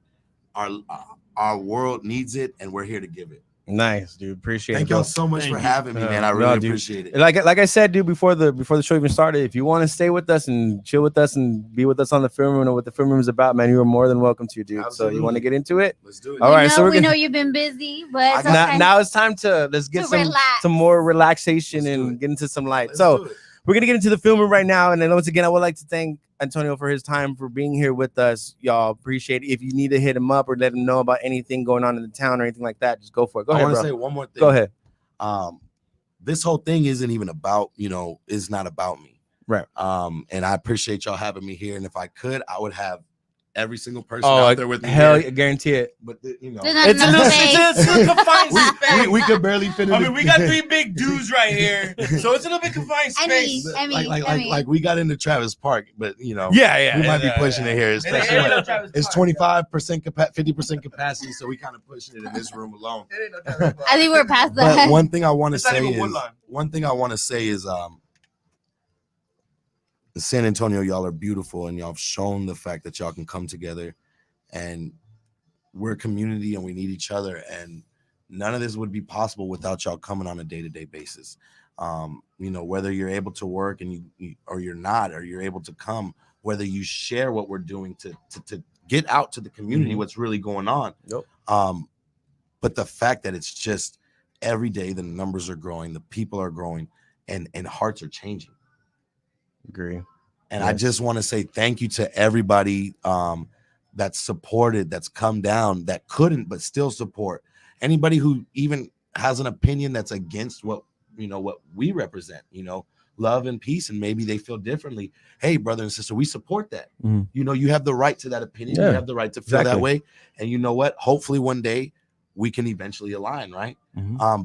our world needs it, and we're here to give it. Nice, dude. Appreciate Thank it. y'all bro. so much Thank for you. having me, man. I No, really dude. appreciate it. Like I said, dude, before the show even started, if you want to stay with us and chill with us and be with us on the film room and what the film room is about, man, you are more than welcome to, dude. So you want to Absolutely. get into it? Let's do it. All right, so we're we gonna- know you've been busy, but it's Now, okay. now it's time to let's get To some relax. more relaxation Let's do and it. get into some light. Let's So do it. we're gonna get into the film room right now, and then once again, I would like to thank Antonio for his time, for being here with us. Y'all appreciate it. If you need to hit him up or let him know about anything going on in the town or anything like that, just go for it. Go I ahead, want to bro. say one more thing. Go ahead. This whole thing isn't even about, you know, is not about me. Right. And I appreciate y'all having me here. And if I could, I would have every single person Oh, out there with me. hell, here. I guarantee it. But you know, There's not It's a enough little, space. it's a little confined space. we could barely fit in. I mean, we got 3 big dudes right here, so it's a little bit confined space. like we got into Travis Park, but you know, Yeah, we might be pushing it here. It's, It ain't no Travis it's Park. 25% 50% capacity, so we kind of pushing it in this room alone. It ain't no Travis Park. I think we're past But that. one thing I want to It's not say even is Woodlawn. San Antonio, y'all are beautiful, and y'all have shown the fact that y'all can come together, and we're a community and we need each other, and none of this would be possible without y'all coming on a day-to-day basis. You know, whether you're able to work and you or you're not, or you're able to come, whether you share what we're doing to get out to the community, what's really going on. Yep. But the fact that it's just every day the numbers are growing, the people are growing, and hearts are changing. Agree. And I Yes. just want to say thank you to everybody that's supported, that's come down, that couldn't but still support. Anybody who even has an opinion that's against what we represent, you know, love and peace, and maybe they feel differently. Hey, brother and sister, we support that. Mhm. You know, you have the right to that opinion. Yeah, you have the right to feel exactly. that way. And you know what? Hopefully one day we can eventually align, right?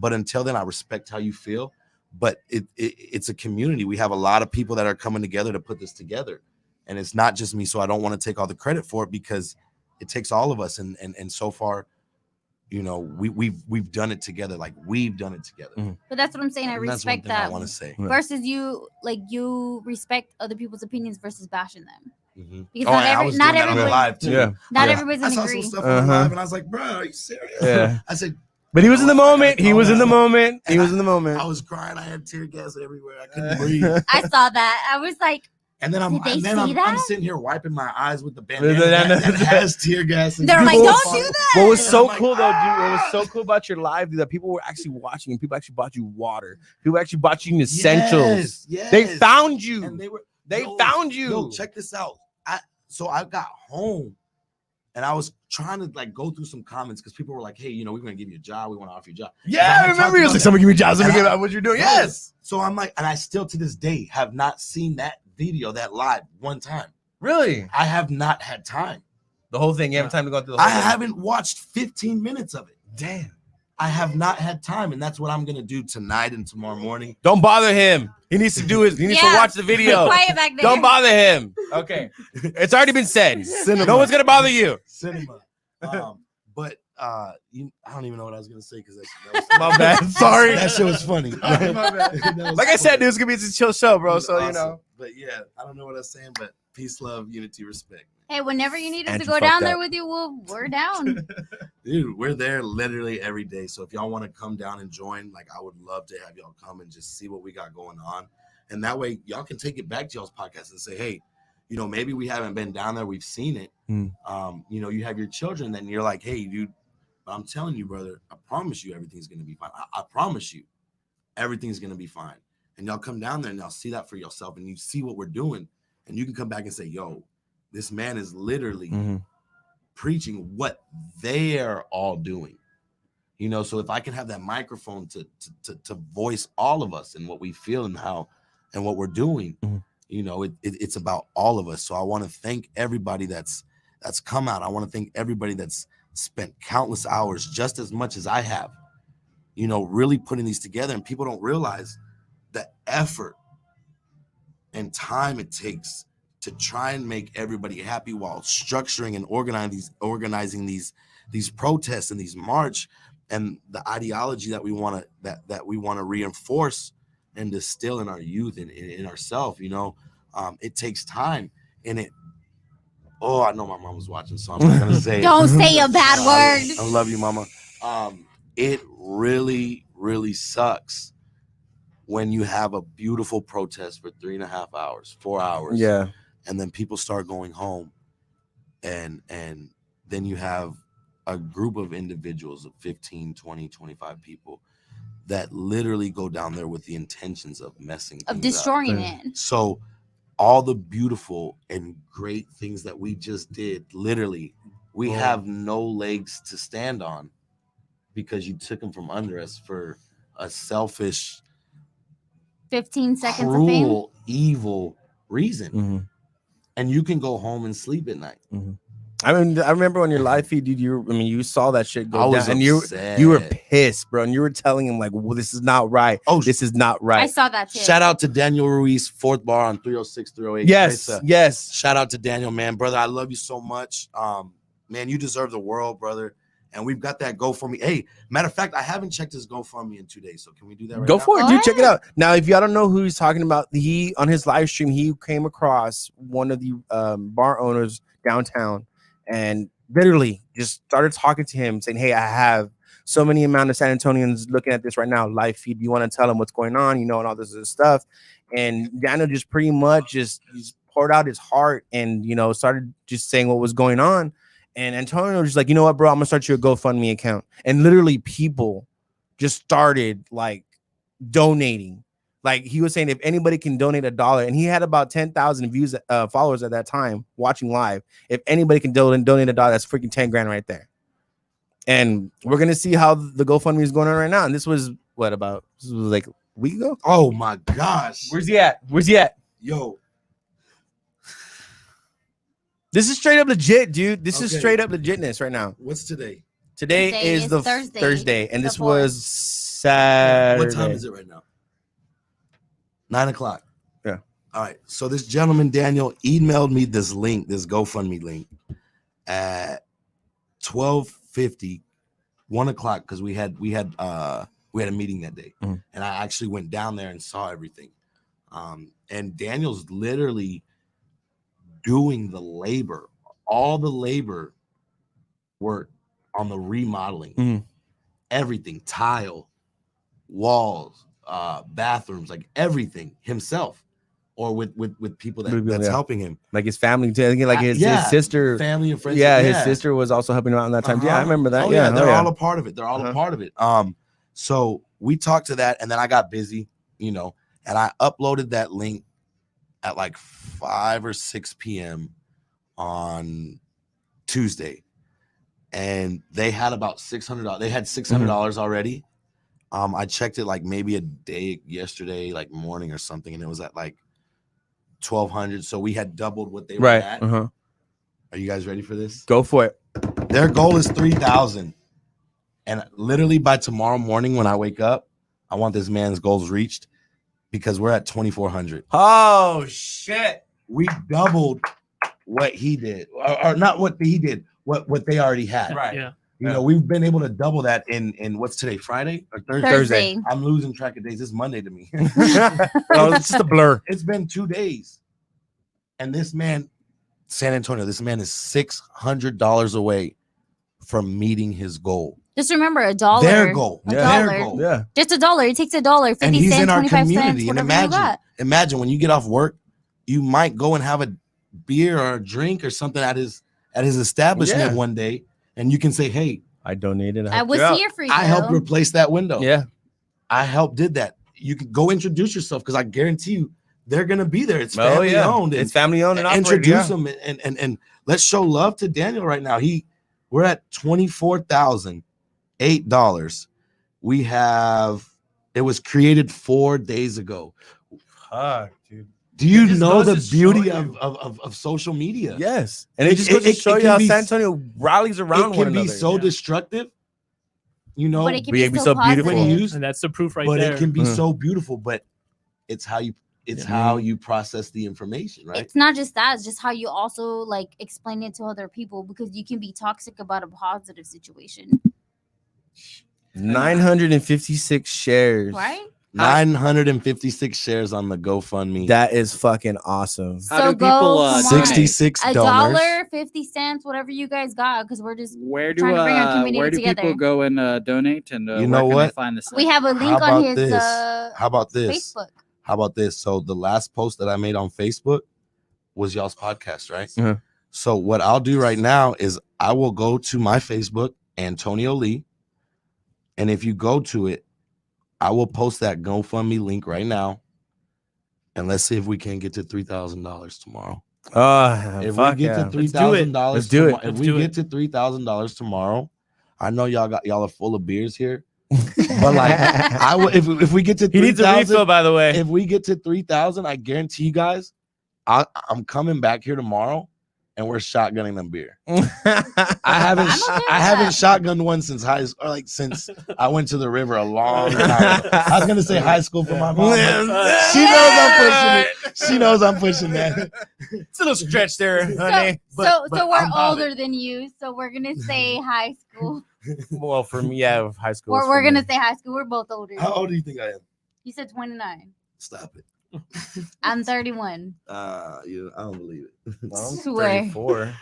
But until then, I respect how you feel. But it's a community. We have a lot of people that are coming together to put this together, and it's not just me. So I don't want to take all the credit for it, because it takes all of us. And so far, you know, we've done it together. Like we've done it together. Mhm. But that's what I'm saying. I And that's one respect thing I that. want to say. Yeah. Versus you respect other people's opinions versus bashing them. Mhm. Because Oh, not and I was not doing that on the everybody, live too. Yeah. not Yeah. everybody's I gonna saw agree. some stuff on the Uh-huh. live, and I was like, bro, are you serious? Yeah. I said, But he was in the You know what? I moment. gotta He was calm in the down. moment. He And was in the moment. I was crying. I had tear gas everywhere. I couldn't breathe. I saw that. I was like, And then Did they I'm see I'm that? sitting here wiping my eyes with the With bandana the that bandana. has tear gas. And They're like, people "Don't follow- do What was And so I'm like, cool though, dude? What was "Ah!" so cool about your live, dude, that people were actually watching and people actually bought you water. People actually bought you essentials. Yes, They yes. found you. And they were They found you. Yo, check this out. I got home and I was trying to like go through some comments because people were like, hey, you know, we're gonna give you a job. We want to offer you a job. Yeah, I remember. He was like, "Someone give me jobs. Someone give me what you're doing." Yes. So I'm like, and I still to this day have not seen that video, that live one time. Really? I have not had time. The whole thing. You have time to go through the whole I thing. haven't watched 15 minutes of it. Damn. I have not had time, and that's what I'm gonna do tonight and tomorrow morning. Don't bother him. He needs to do his. He needs to Yeah. watch the video. quiet back there. Don't bother him. Okay. It's already been said. Cinema. No one's gonna bother you. Cinema. But I don't even know what I was gonna say because that was My bad. Sorry. That shit was funny. My bad. That was Like I said, funny. dude, it's gonna be a chill show, bro. It was So you awesome. know. But yeah, I don't know what I was saying, but peace, love, unity, respect. Hey, whenever you need us to Andrew go fucked down up. there with you, we're down. Dude, we're there literally every day. So if y'all want to come down and join, like I would love to have y'all come and just see what we got going on. And that way y'all can take it back to y'all's podcast and say, hey, you know, maybe we haven't been down there, we've seen it. Mm. You know, you have your children, then you're like, hey, dude, I'm telling you, brother, I promise you everything's gonna be fine. I promise you everything's gonna be fine. And y'all come down there and y'all see that for yourself and you see what we're doing, and you can come back and say, yo, this man is literally Mhm. preaching what they're all doing. You know, so if I can have that microphone to voice all of us and what we feel and how and what we're doing, Mhm. you know, it's about all of us. So I want to thank everybody that's come out. I want to thank everybody that's spent countless hours, just as much as I have, you know, really putting these together. And people don't realize the effort and time it takes to try and make everybody happy while structuring and organizing these protests and these march and the ideology that we want to that we want to reinforce and distill in our youth and in ourselves. You know, it takes time, and it. Oh, I know my mom was watching, so I'm not gonna say. Don't it. say a bad word. I love you, mama. It really, really sucks when you have a beautiful protest for 3.5 hours, 4 hours. Yeah. And then people start going home, and then you have a group of individuals of 15, 20, 25 people that literally go down there with the intentions of messing Of things up. destroying Yeah. it. So all the beautiful and great things that we just did, literally, we Boom. have no legs to stand on because you took them from under us for a selfish, 15 seconds of fame. cruel, evil reason. Mhm. And you can go home and sleep at night. I mean, I remember on your live feed, dude. You saw that shit go I was down, and you were upset. pissed, bro. And you were telling him like, "Well, this is not right. Oh, This is not I right." saw that too. shout out to Daniel Ruiz, fourth bar on 306, 308. Yes, Great, yes. shout out to Daniel, man, brother. I love you so much. Man, you deserve the world, brother. And we've got that GoFundMe. Hey, matter of fact, I haven't checked his GoFundMe in 2 days. So can we do that right Go now? for it, Go dude. Check it ahead. out. Now, if y'all don't know who he's talking about, he on his live stream, he came across one of the bar owners downtown and literally just started talking to him, saying, "Hey, I have so many amount of San Antonians looking at this right now, live feed. Do you want to tell them what's going on? You know, and all this other stuff." And Daniel just pretty much just poured out his heart and, you know, started just saying what was going on. And Antonio was just like, "You know what, bro? I'm gonna start you a GoFundMe account." And literally people just started like donating. Like he was saying, if anybody can donate $1, and he had about 10,000 views, followers at that time watching live. If anybody can donate $1, that's freaking 10 grand right there. And we're gonna see how the GoFundMe is going on right now. And this was this was like a week ago. Oh my gosh. Where's he at? Where's he at? Yo, This is straight up legit, dude. This is Okay. straight up legitness right now. what's today? Today Today is is the Thursday, Thursday, and the this 4th. was Saturday. What time is it right now? 9 o'clock. Yeah. All right. So this gentleman, Daniel, emailed me this link, this GoFundMe link at 12:50 1 o'clock because we had a meeting that day, Mhm. and I actually went down there and saw everything. And Daniel's literally doing the labor, all the labor work on the remodeling, Mhm. everything, tile, walls, bathrooms, like everything himself, or with people With people, that's yeah. helping him. Like his family, like his sister. family and friends. Yeah, his sister was also helping him out in that time. Yeah, I remember that. Oh, yeah, they're all a part of it. They're all Uh-huh. a part of it. So we talked to that, and then I got busy, and I uploaded that link at like 5 or 6 p.m. on Tuesday, and they had about $600. They had $600 already. I checked it like maybe a day yesterday, like morning or something, and it was at like 1,200. So we had doubled what they were Right. at. Uh-huh. Are you guys ready for this? Go for it. Their goal is 3,000, and literally by tomorrow morning when I wake up, I want this man's goals reached because we're at 2,400. Oh shit! We doubled what he did, or not what he did, what they already had. Right. Yeah. We've been able to double that in what's today, Friday or Thursday? Thursday. I'm losing track of days. It's Monday to me. Oh, it's just a blur. It's been 2 days, and this man, San Antonio, this man is $600 away from meeting his goal. Just remember $1. Their goal. A Their dollar. goal. Yeah. Just $1. It takes $1, 50 And he's cents, in our 25 community. cents, And whatever you got. imagine when you get off work, you might go and have a beer or a drink or something at his establishment Yeah. one day, and you can say, "Hey, I donated. I was here for you. I helped replace that window. Yeah. I helped did that." You can go introduce yourself because I guarantee you they're gonna be there. It's Oh family yeah. owned. It's family owned and operated. Introduce Yeah. them and let's show love to Daniel right now. We're at $24,008. It was created 4 days ago. Fuck, dude. Do you It just know goes the to show beauty you. of social media? Yes, and it just goes to it show you can how be- San Antonio rallies around It one can be another. so yeah. destructive, But it can Be be so so beautiful. when positive. used, And that's the proof right but there. it can be Mhm. so beautiful. But it's how you how you process the information, right? It's not just that, it's just how you also like explain it to other people, because you can be toxic about a positive situation, 956 shares. right? 956 shares on the GoFundMe. That is fucking awesome. How So do people, go, come on. 66 $1, donors. 50 cents, whatever you guys got, because we're just Where do trying to bring our community where do together. people go and donate, and You know where can what? they find this? we have a link How on about his this? How about this? Facebook. How about this? So the last post that I made on Facebook was y'all's podcast, right? Uh-huh. So what I'll do right now is I will go to my Facebook, Antonio Lee, and if you go to it, I will post that GoFundMe link right now, and let's see if we can get to $3,000 tomorrow. Oh, If fuck we get yeah. to $3,000, Let's do it. If Let's we do get it. to $3,000 tomorrow, I know y'all are full of beers here, but like I will if we get to He needs a 3,000, refill, by the way. if we get to 3,000, I guarantee you guys, I'm coming back here tomorrow, and we're shotgunning them beer. I haven't I'm okay with I haven't that. shotgunned one since since I went to the river a long time ago. I was gonna say high school for my mom. but She knows I'm pushing it. She knows I'm pushing that. It's a little stretch there, honey. So but we're I'm about older than you, so we're gonna say high school. Well, for me, yeah, high school. We're gonna say high school. We're both older. How old do you think I am? You said 29. Stop it. I'm 31. I don't believe it. I'm Swear. 34.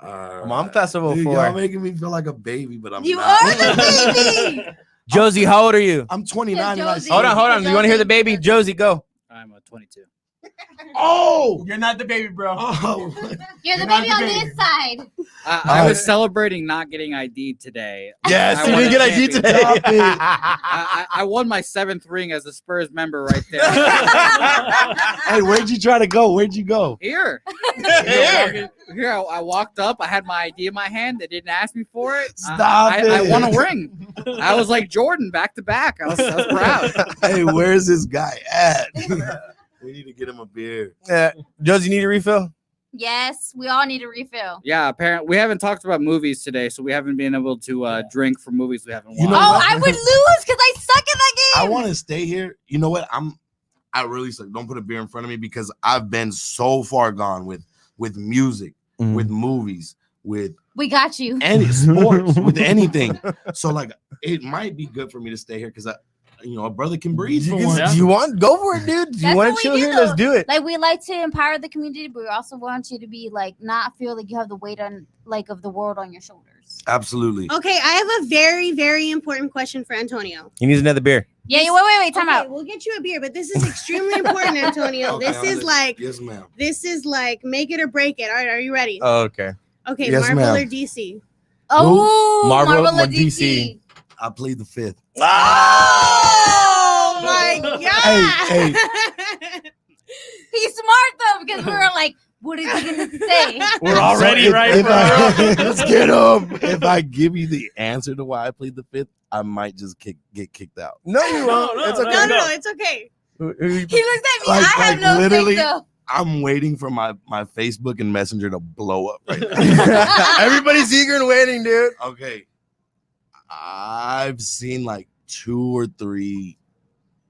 All Mom right. class of Dude, 04. y'all making me feel like a baby, but I'm You not. are the baby. Josie, how old are you? I'm 29 and I Josie. Hold on. You want to hear the baby? Josie. Josie, go. I'm 22. Oh! You're not the baby, bro. Oh! You're the You're not baby the on baby. this side. I was celebrating not getting ID today. Yes, I you won didn't a get ID championship. today. I won my 7th ring as a Spurs member right there. Hey, where'd you try to go? Where'd you go? Here. Here. Here, I walked up. I had my ID in my hand. They didn't ask me for it. Stop I it. won a ring. I was like Jordan back to back. I was proud. Hey, where's this guy at? We need to get him a beer. Josie, you need a refill? Yes, we all need a refill. Yeah, apparently we haven't talked about movies today, so we haven't been able to drink for movies we haven't watched. You know Oh, what? I would lose because I suck at that I game. want to stay here. You know what? I really suck. Don't put a beer in front of me because I've been so far gone with music, Mhm. with movies, with We got you. any sports with anything. So like, it might be good for me to stay here because a brother can breathe for once. You want go for it, dude? You That's want what to chill we here? do. Let's do it. Like we like to empower the community, but we also want you to be like not feel like you have the weight on like of the world on your shoulders. Absolutely. Okay, I have a very, very important question for Antonio. He needs another beer. Yeah, wait, time Okay, out. we'll get you a beer, but this is extremely important, Antonio. Okay, This I'm is listening. like Yes, ma'am. make it or break it. All right, are you ready? Oh, okay. Okay, yes, Marvel ma'am. or DC? Oh, Marvel Marvel or or DC. I plead the fifth. Oh my god! Hey. He's smart though because we were like, what is he gonna say? We're already right, bro. Let's get him. If I give you the answer to why I plead the fifth, I might just get kicked out. No, you won't. No, It's no, okay. No, it's okay. He looks at me. Like- I have like no literally- say so. I'm waiting for my Facebook and Messenger to blow up right now. Everybody's eager and waiting, dude. Okay. I've seen like 2 or 3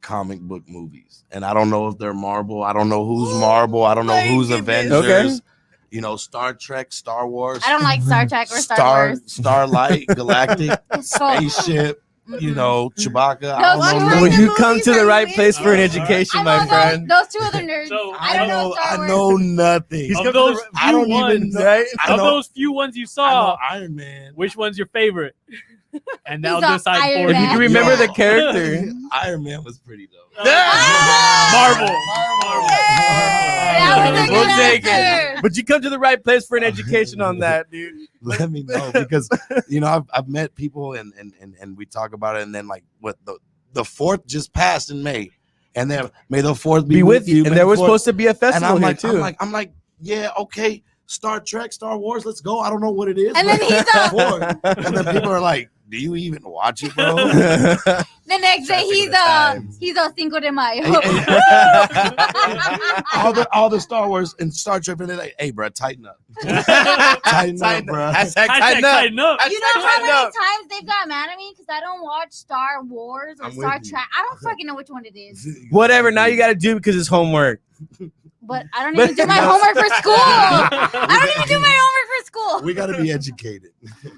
comic book movies, and I don't know if they're Marvel. I don't know who's Marvel. I don't know My who's goodness. Avengers. Star Trek, Star Wars. I don't like Star Trek or Star Wars. Starlight, Galactic, It's so- Spaceship. Mm-mm. Chewbacca. I No, don't What know. are Well, the you movies come to that the you right made? place for an All right. education, I my know friend. those two other nerds. So, I don't know Star I Wars. know nothing. He's Of come those to the- I don't few even ones, know. right? I of know, those few ones you I know saw, Iron Man. which one's your favorite? And He's they'll a decide Iron for If you you. can remember the Yo. character. Iron Man was pretty dope. Marvel. That was a We'll good take answer. it. But you come to the right place for an education on that, dude. Let me know because I've met people and we talk about it, and then like what the 4th just passed in May, and then may the 4th Be with you. May And there the was 4th supposed to be a and festival I'm here like, too. I'm like, yeah, okay, Star Trek, Star Wars, let's go. I don't know what it is. And then but he's it's a- 4th. And then people are like, do you even watch it, bro? The next day, Traffic he's of the times. he's a Cinco de Mayo. all the Star Wars and Star Trek, and they're like, hey, bro, tighten up. Tighten up, bro. Hashtag Hashtag tighten up. tighten up. You know how Tighten many up. times they've got mad at me because I don't watch Star Wars or I'm Star with you. Trek. I don't fucking know which one it is, Whatever. Now you got to do because it's homework. but I don't even do my homework for school. I don't even do my homework for school. We got to be educated.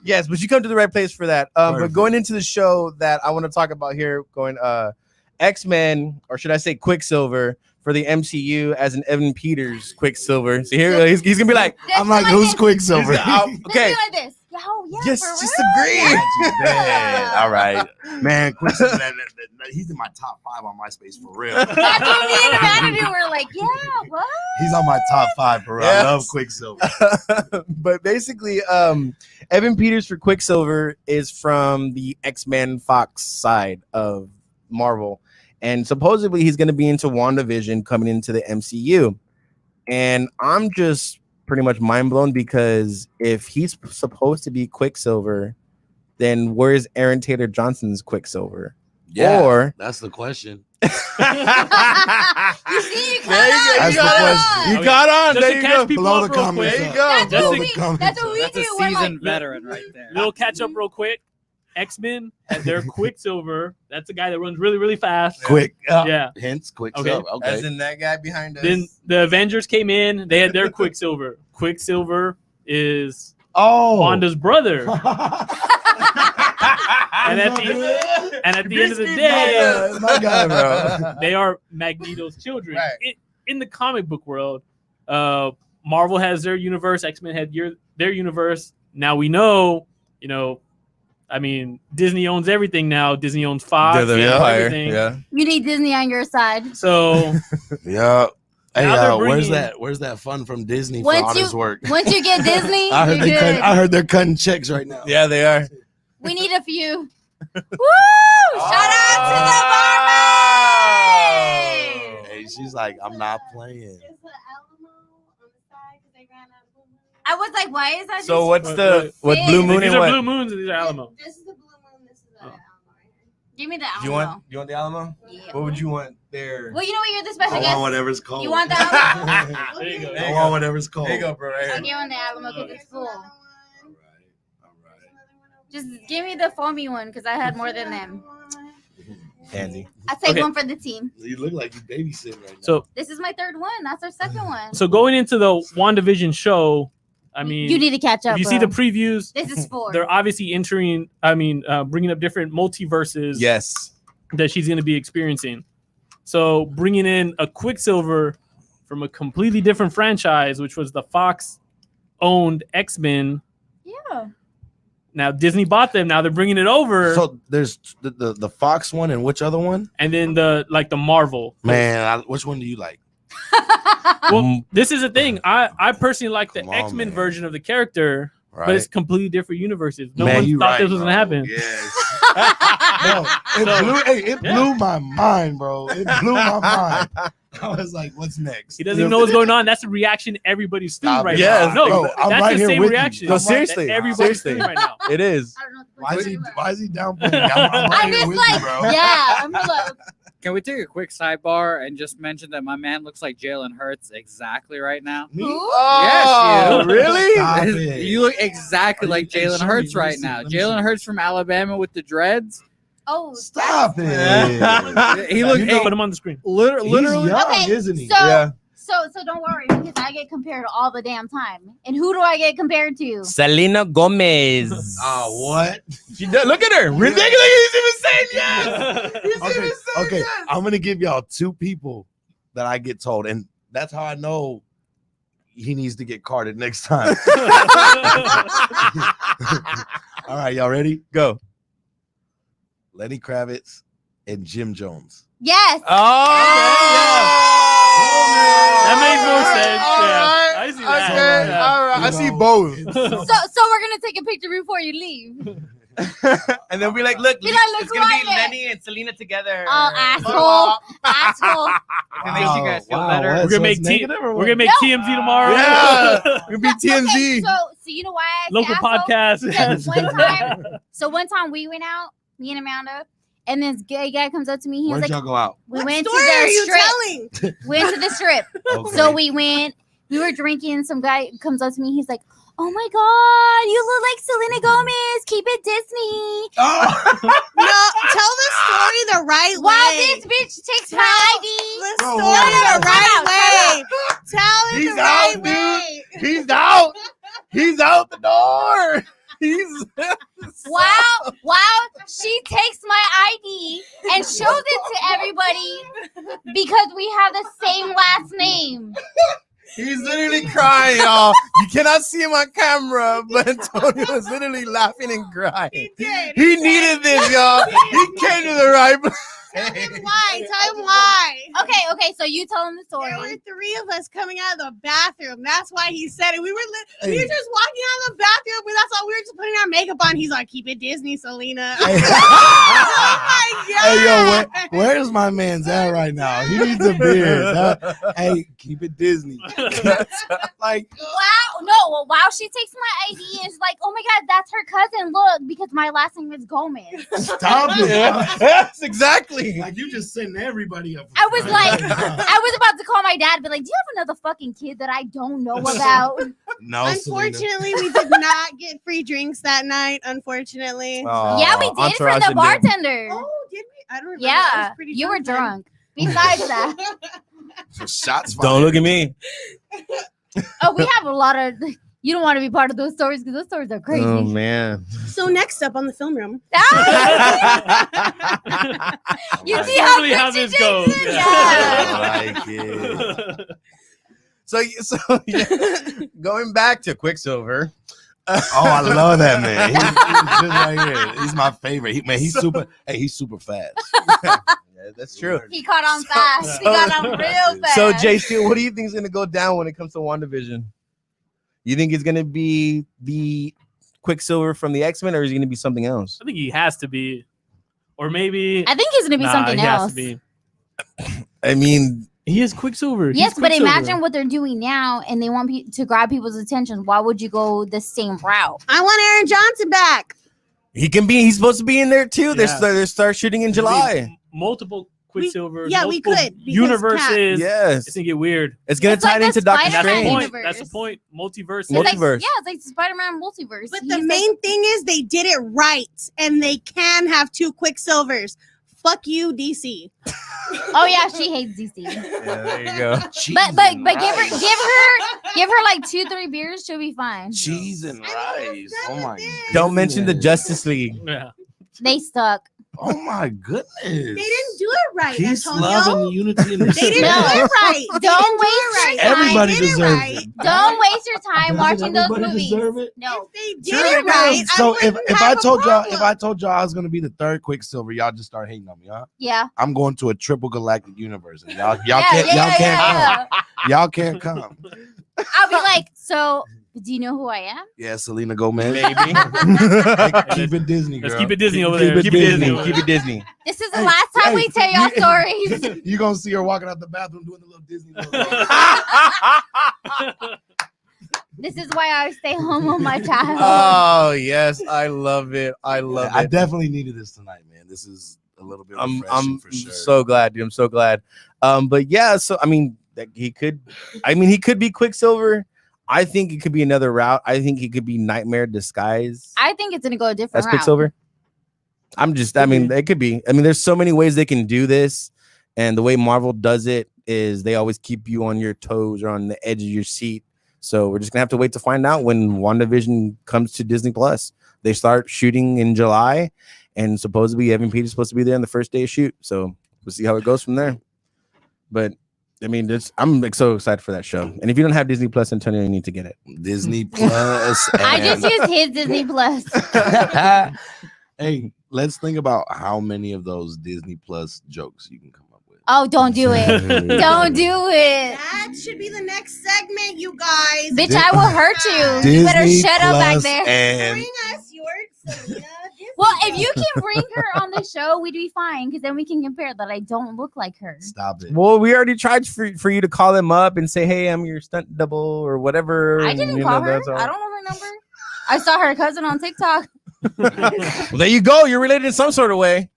Yes, but you come to the right place for that. But Perfect. going into the show that I want to talk about here, X-Men, or should I say Quicksilver, for the MCU as an Evan Peters Quicksilver. So here he's gonna be like, Just I'm like, do who's this. Quicksilver? Just, okay, Just do like this. Yo, yeah, just for agree. real? Man, all right, man. Quicksilver, he's in my top 5 on MySpace for real. That's what me and Amanda were like, yeah, what? He's on my top 5 for real. Yes. I love Quicksilver. But basically, Evan Peters for Quicksilver is from the X-Men Fox side of Marvel. And supposedly he's going to be into WandaVision coming into the MCU. And I'm just pretty much mind blown because if he's supposed to be Quicksilver, then where's Aaron Taylor Johnson's Quicksilver? Yeah, Or that's the question. You see, you There you go. That's You the got question. on. You Okay. got on. Just There to you catch go. people Below up the real comments. quick. There you go. That's Below what the we, comments. that's what we That's a do. We're like, seasoned veteran right there. Little catch up real quick. X-Men had their Quicksilver. That's a guy that runs really, really fast. Quick. Yeah. Hence, Quicksilver. Okay. As in that guy behind us. Then the Avengers came in. They had their Quicksilver. Quicksilver is Oh. Wanda's brother. And at the end of the day, my guy, bro. they are Magneto's children. Right. In the comic book world, Marvel has their universe. X-Men had their universe. Now we know, I mean, Disney owns everything now. Disney owns Fox. They're the they own empire. everything. Yeah. you need Disney on your side. So Yeah. Hey, Now they're where's bringing- that fun from Disney for Once honest you- work? Once you get Disney, I heard, you're good. I heard they're cutting checks right now. Yeah, they are. We need a few. Woo! Shout out to the barmaid! Hey, she's like, I'm not playing. Just the Alamo on the side because they ran out of blue moon. I was like, why is that? So just- what's the what Big. Blue Moon these and are what? Blue Moons and these are Alamo. This is the blue moon. This is the Oh. Alamo right here. Give me the Do Alamo. you want the Alamo? Yeah. What would you want there? Well, you know what? You're the I special want guest. whatever's cold. You want the Alamo? There you go. There I you want go. whatever's cold. There you go, bro. Right I'm here. giving the Alamo because it's full. All right. Just give me the foamy one because I had more than them. Pansy. I take Okay. one for the team. You look like you babysitting right now. So This is my third one. That's our second one. So going into the WandaVision show, I mean, you need to catch up. if you see the bro. previews, This is 4. they're obviously entering. I mean, bringing up different multiverses Yes. that she's going to be experiencing. So bringing in a Quicksilver from a completely different franchise, which was the Fox-owned X-Men. Yeah. Now Disney bought them. Now they're bringing it over, So there's the Fox one and which other one? and then the Marvel. Man, which one do you like? Well, this is the thing. I personally like the Come on, X-Men man. version of the character, Right. but it's completely different universes. No Man, one you thought right, this was gonna bro. happen. Yes. Bro, it blew my mind, bro. It blew my mind. I was like, what's next? He doesn't even know what's going on. That's the reaction everybody's feeling Stop right it. Yes, now. No, bro, I'm that's right the here same with you. reaction. No, I'm right- seriously. that everybody's Seriously. feeling right now. It is. I don't know what the Why is fuck he you're talking why is he downplaying? I'm right I'm here just with like, you, bro. yeah, I'm just like, Can we take a quick sidebar and just mention that my man looks like Jalen Hurts exactly right now? Me? who? Oh, Yes, you. really? Stop it. You look exactly like Hey, Jalen show me, Hurts let me right see, now. let me Jalen see. Hurts from Alabama with the dreads. Oh, Stop it. He looked You know- Put him on the screen. literally. He's young, Okay, isn't he? so- Yeah. So don't worry because I get compared all the damn time. And who do I get compared to? Selena Gomez. Oh, what? She does, look at her. Ridiculous. He's even saying yes. He's Okay, even saying okay. yes. I'm gonna give y'all 2 people that I get told, and that's how I know he needs to get carded next time. All right, y'all ready? Go. Lenny Kravitz and Jim Jones. Yes. That makes more sense. Yeah, I see that. Okay. Yeah. All right. I You see know, both. So we're gonna take a picture before you leave. And then we like, look, Be like, look it's gonna be who I met. Lenny and Selena together. Oh, asshole. Asshole. It makes you guys feel better. We're gonna make we're gonna make No. TMZ tomorrow. Yeah. We're gonna be Okay, TMZ. so you know why I say Local asshole? podcast. Because one time we went out, me and Amanda, and this gay guy comes up to me. He was Where'd like, y'all go out? we What went to story are the you strip. telling? Went to the strip. Okay. So we went, we were drinking. Some guy comes up to me. He's like, oh my God, you look like Selena Gomez. Keep it Disney. No, tell the story the right Wow, way. this bitch takes my ID. The Bro, story whoa. the right Time way. Tell it He's the right out, dude. way. He's out. He's out the door. He's Wow, she takes my ID and shows it to everybody because we have the same last name. He's literally crying, y'all. You cannot see him on camera, but Antonio is literally laughing and crying. Did. He needed this, y'all. He came to the right place. Tell him why. Tell him why. Okay, so you tell him the There were story. 3 of us coming out of the bathroom. That's why he said it. We were we were just walking out of the bathroom, but that's all. We were just putting our makeup on. He's like, "Keep it Disney, Selena." Hey. Oh my Hey, yo, god! where's my man's at right now? He needs a beard. Hey, keep it Disney. Like, Wow, she takes my ID and she's like, oh my God, that's her cousin. Look, because my last name is Gomez. stop it. Yes, exactly. Like, you just setting everybody up. I was like, I was about to call my dad and be like, do you have another fucking kid that I don't know about? No, Selena. Unfortunately, we did not get free drinks that night. Unfortunately. Yeah, we did for the bartender. Oh, did we? I don't remember. I Yeah, was pretty you were then. drunk. Besides that, So shots fired. Don't look at me. oh, we have a lot of. You don't want to be part of those stories because those stories are crazy. Oh man. So next up on the film room, You That's see how usually how good this you goes. did? I like it. So yeah, going back to Quicksilver. Oh, I love that man. He's just right here. He's my favorite. He's super. Hey, he's super fast. Yeah, that's true. He caught on fast. He got on real fast. So Jay Steele, what do you think is gonna go down when it comes to WandaVision? You think it's gonna be the Quicksilver from the X-Men, or is it gonna be something else? I think he has to be, or maybe I think he's gonna be something he has else. to be. I mean, He is Quicksilver. He's Yes, but Quicksilver. imagine what they're doing now, and they want to grab people's attention. Why would you go the same route? I want Aaron Johnson back. he's supposed to be in there too. Yeah. They start shooting in July. multiple Quicksilvers. yeah, we multiple could, because universes. Yes, It's gonna get weird. it's gonna It's tie like into the Doctor That's the Spider-Man Strange. point. universe. That's the point. Multiverse. It's like, Multiverse. yeah, it's like Spider-Man multiverse. But He's the like- main thing is they did it right, and they can have 2 Quicksilvers. fuck you, DC. Oh yeah, she hates DC. Yeah, there you go. Cheese But and give her like 2-3 beers, she'll be fine. cheese and rice. Oh my! Don't mention the goodness. Justice League. Yeah. They suck. Oh my goodness! They didn't do it right, Peace, Antonio. love, and unity. In the They didn't No. do it right. They Don't didn't do waste it right. your time. Everybody They did it deserves right. it. Don't waste your time Doesn't watching those everybody movies. deserve it? No. If they did Sure it right, does. So I if I have a told y'all problem. I was gonna be the third Quicksilver, y'all just start hating on me, huh? Yeah. I'm going to a triple galactic universe, and y'all Yeah, can't yeah. come. Y'all can't come. I'll be like, so do you know who I am? Yeah, Selena Gomez. Maybe. Keep it Disney, girl. Let's keep it Disney over Keep there. it Keep it Disney. Disney. Keep it Disney. This is the Hey, last time hey, we tell y'all stories. You gonna see her walking out the bathroom doing the little Disney logo. This is why I stay home on my child. Oh yes, I love it. I love I it. definitely needed this tonight, man. This is a little bit refreshing I'm for sure. so glad, dude. I'm so glad. But yeah, so I mean, he could be Quicksilver. I think it could be another route. I think he could be Nightmare disguise I think it's gonna go a different as route. Quicksilver. It could be. I mean, there's so many ways they can do this, and the way Marvel does it is they always keep you on your toes or on the edge of your seat. So we're just gonna have to wait to find out when WandaVision comes to Disney Plus. They start shooting in July, and supposedly Evan Peters supposed to be there on the first day of shoot. So we'll see how it goes from there. But I mean, I'm like, so excited for that show. And if you don't have Disney Plus, Antonio, you need to get it. Disney Plus. I just and- use his Disney Plus. Hey, let's think about how many of those Disney Plus jokes you can come up with. Oh, don't do it. Don't do it. That should be the next segment, you guys. Bitch, I will hurt you. You better Disney shut up back Plus there. And Bring us your Selena Disney. Well, if you can bring her on the show, we'd be fine because then we can compare that I don't look like her. stop it. Well, we already tried for you to call them up and say, hey, I'm your stunt double or whatever. I and, didn't you call know, her. that's all. I don't know her number. I saw her cousin on TikTok. Well, there you go. You're related in some sort of way.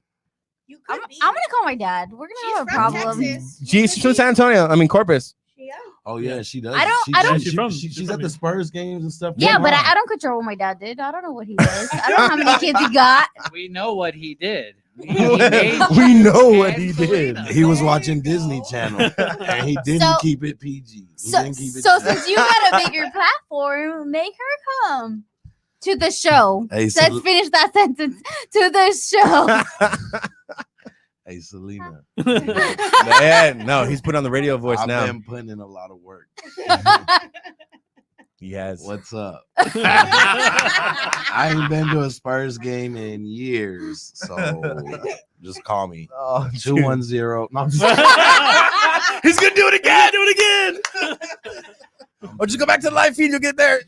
You I'm could be. gonna call my dad. We're gonna She's have a from problem. Texas. She's from San Antonio. I mean, Corpus. Yeah. Oh yeah, she does. I don't- She, I don't- she's at the Spurs games and stuff. Yeah, Come but on. I don't control what my dad did. I don't know what he does. I don't know how many kids he got. We know what he did. We know what he did. He was There watching you Disney go. Channel and he didn't So- keep it PG. He So, didn't keep it so PG. since you got a bigger platform, make her come to the show. Hey, Let's finish that sentence. To the show. Hey, Selena. Man, no, he's put on the radio voice I've now. been putting in a lot of work. He has. What's up? I ain't been to a Spurs game in years, so just call me. Oh, dude. 210. No, I'm just- He's gonna do it again. Do it again. Or just go back to the live feed. You'll get there.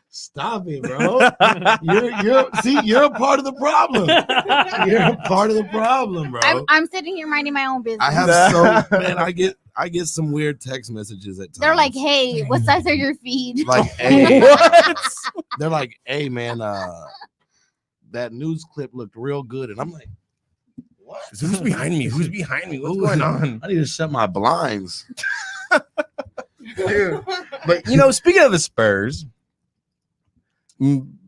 Stop it, bro. You're a part of the problem. You're a part of the problem, bro. I'm sitting here minding my own business. I have so man, I get some weird text messages at times. They're like, hey, what size are your feet? like, hey, What? they're like, hey, man, that news clip looked real good, and I'm like, what? Who's behind me? Who's behind me? What's Ooh, going on? I need to shut my blinds. Dude. But you know, speaking of the Spurs,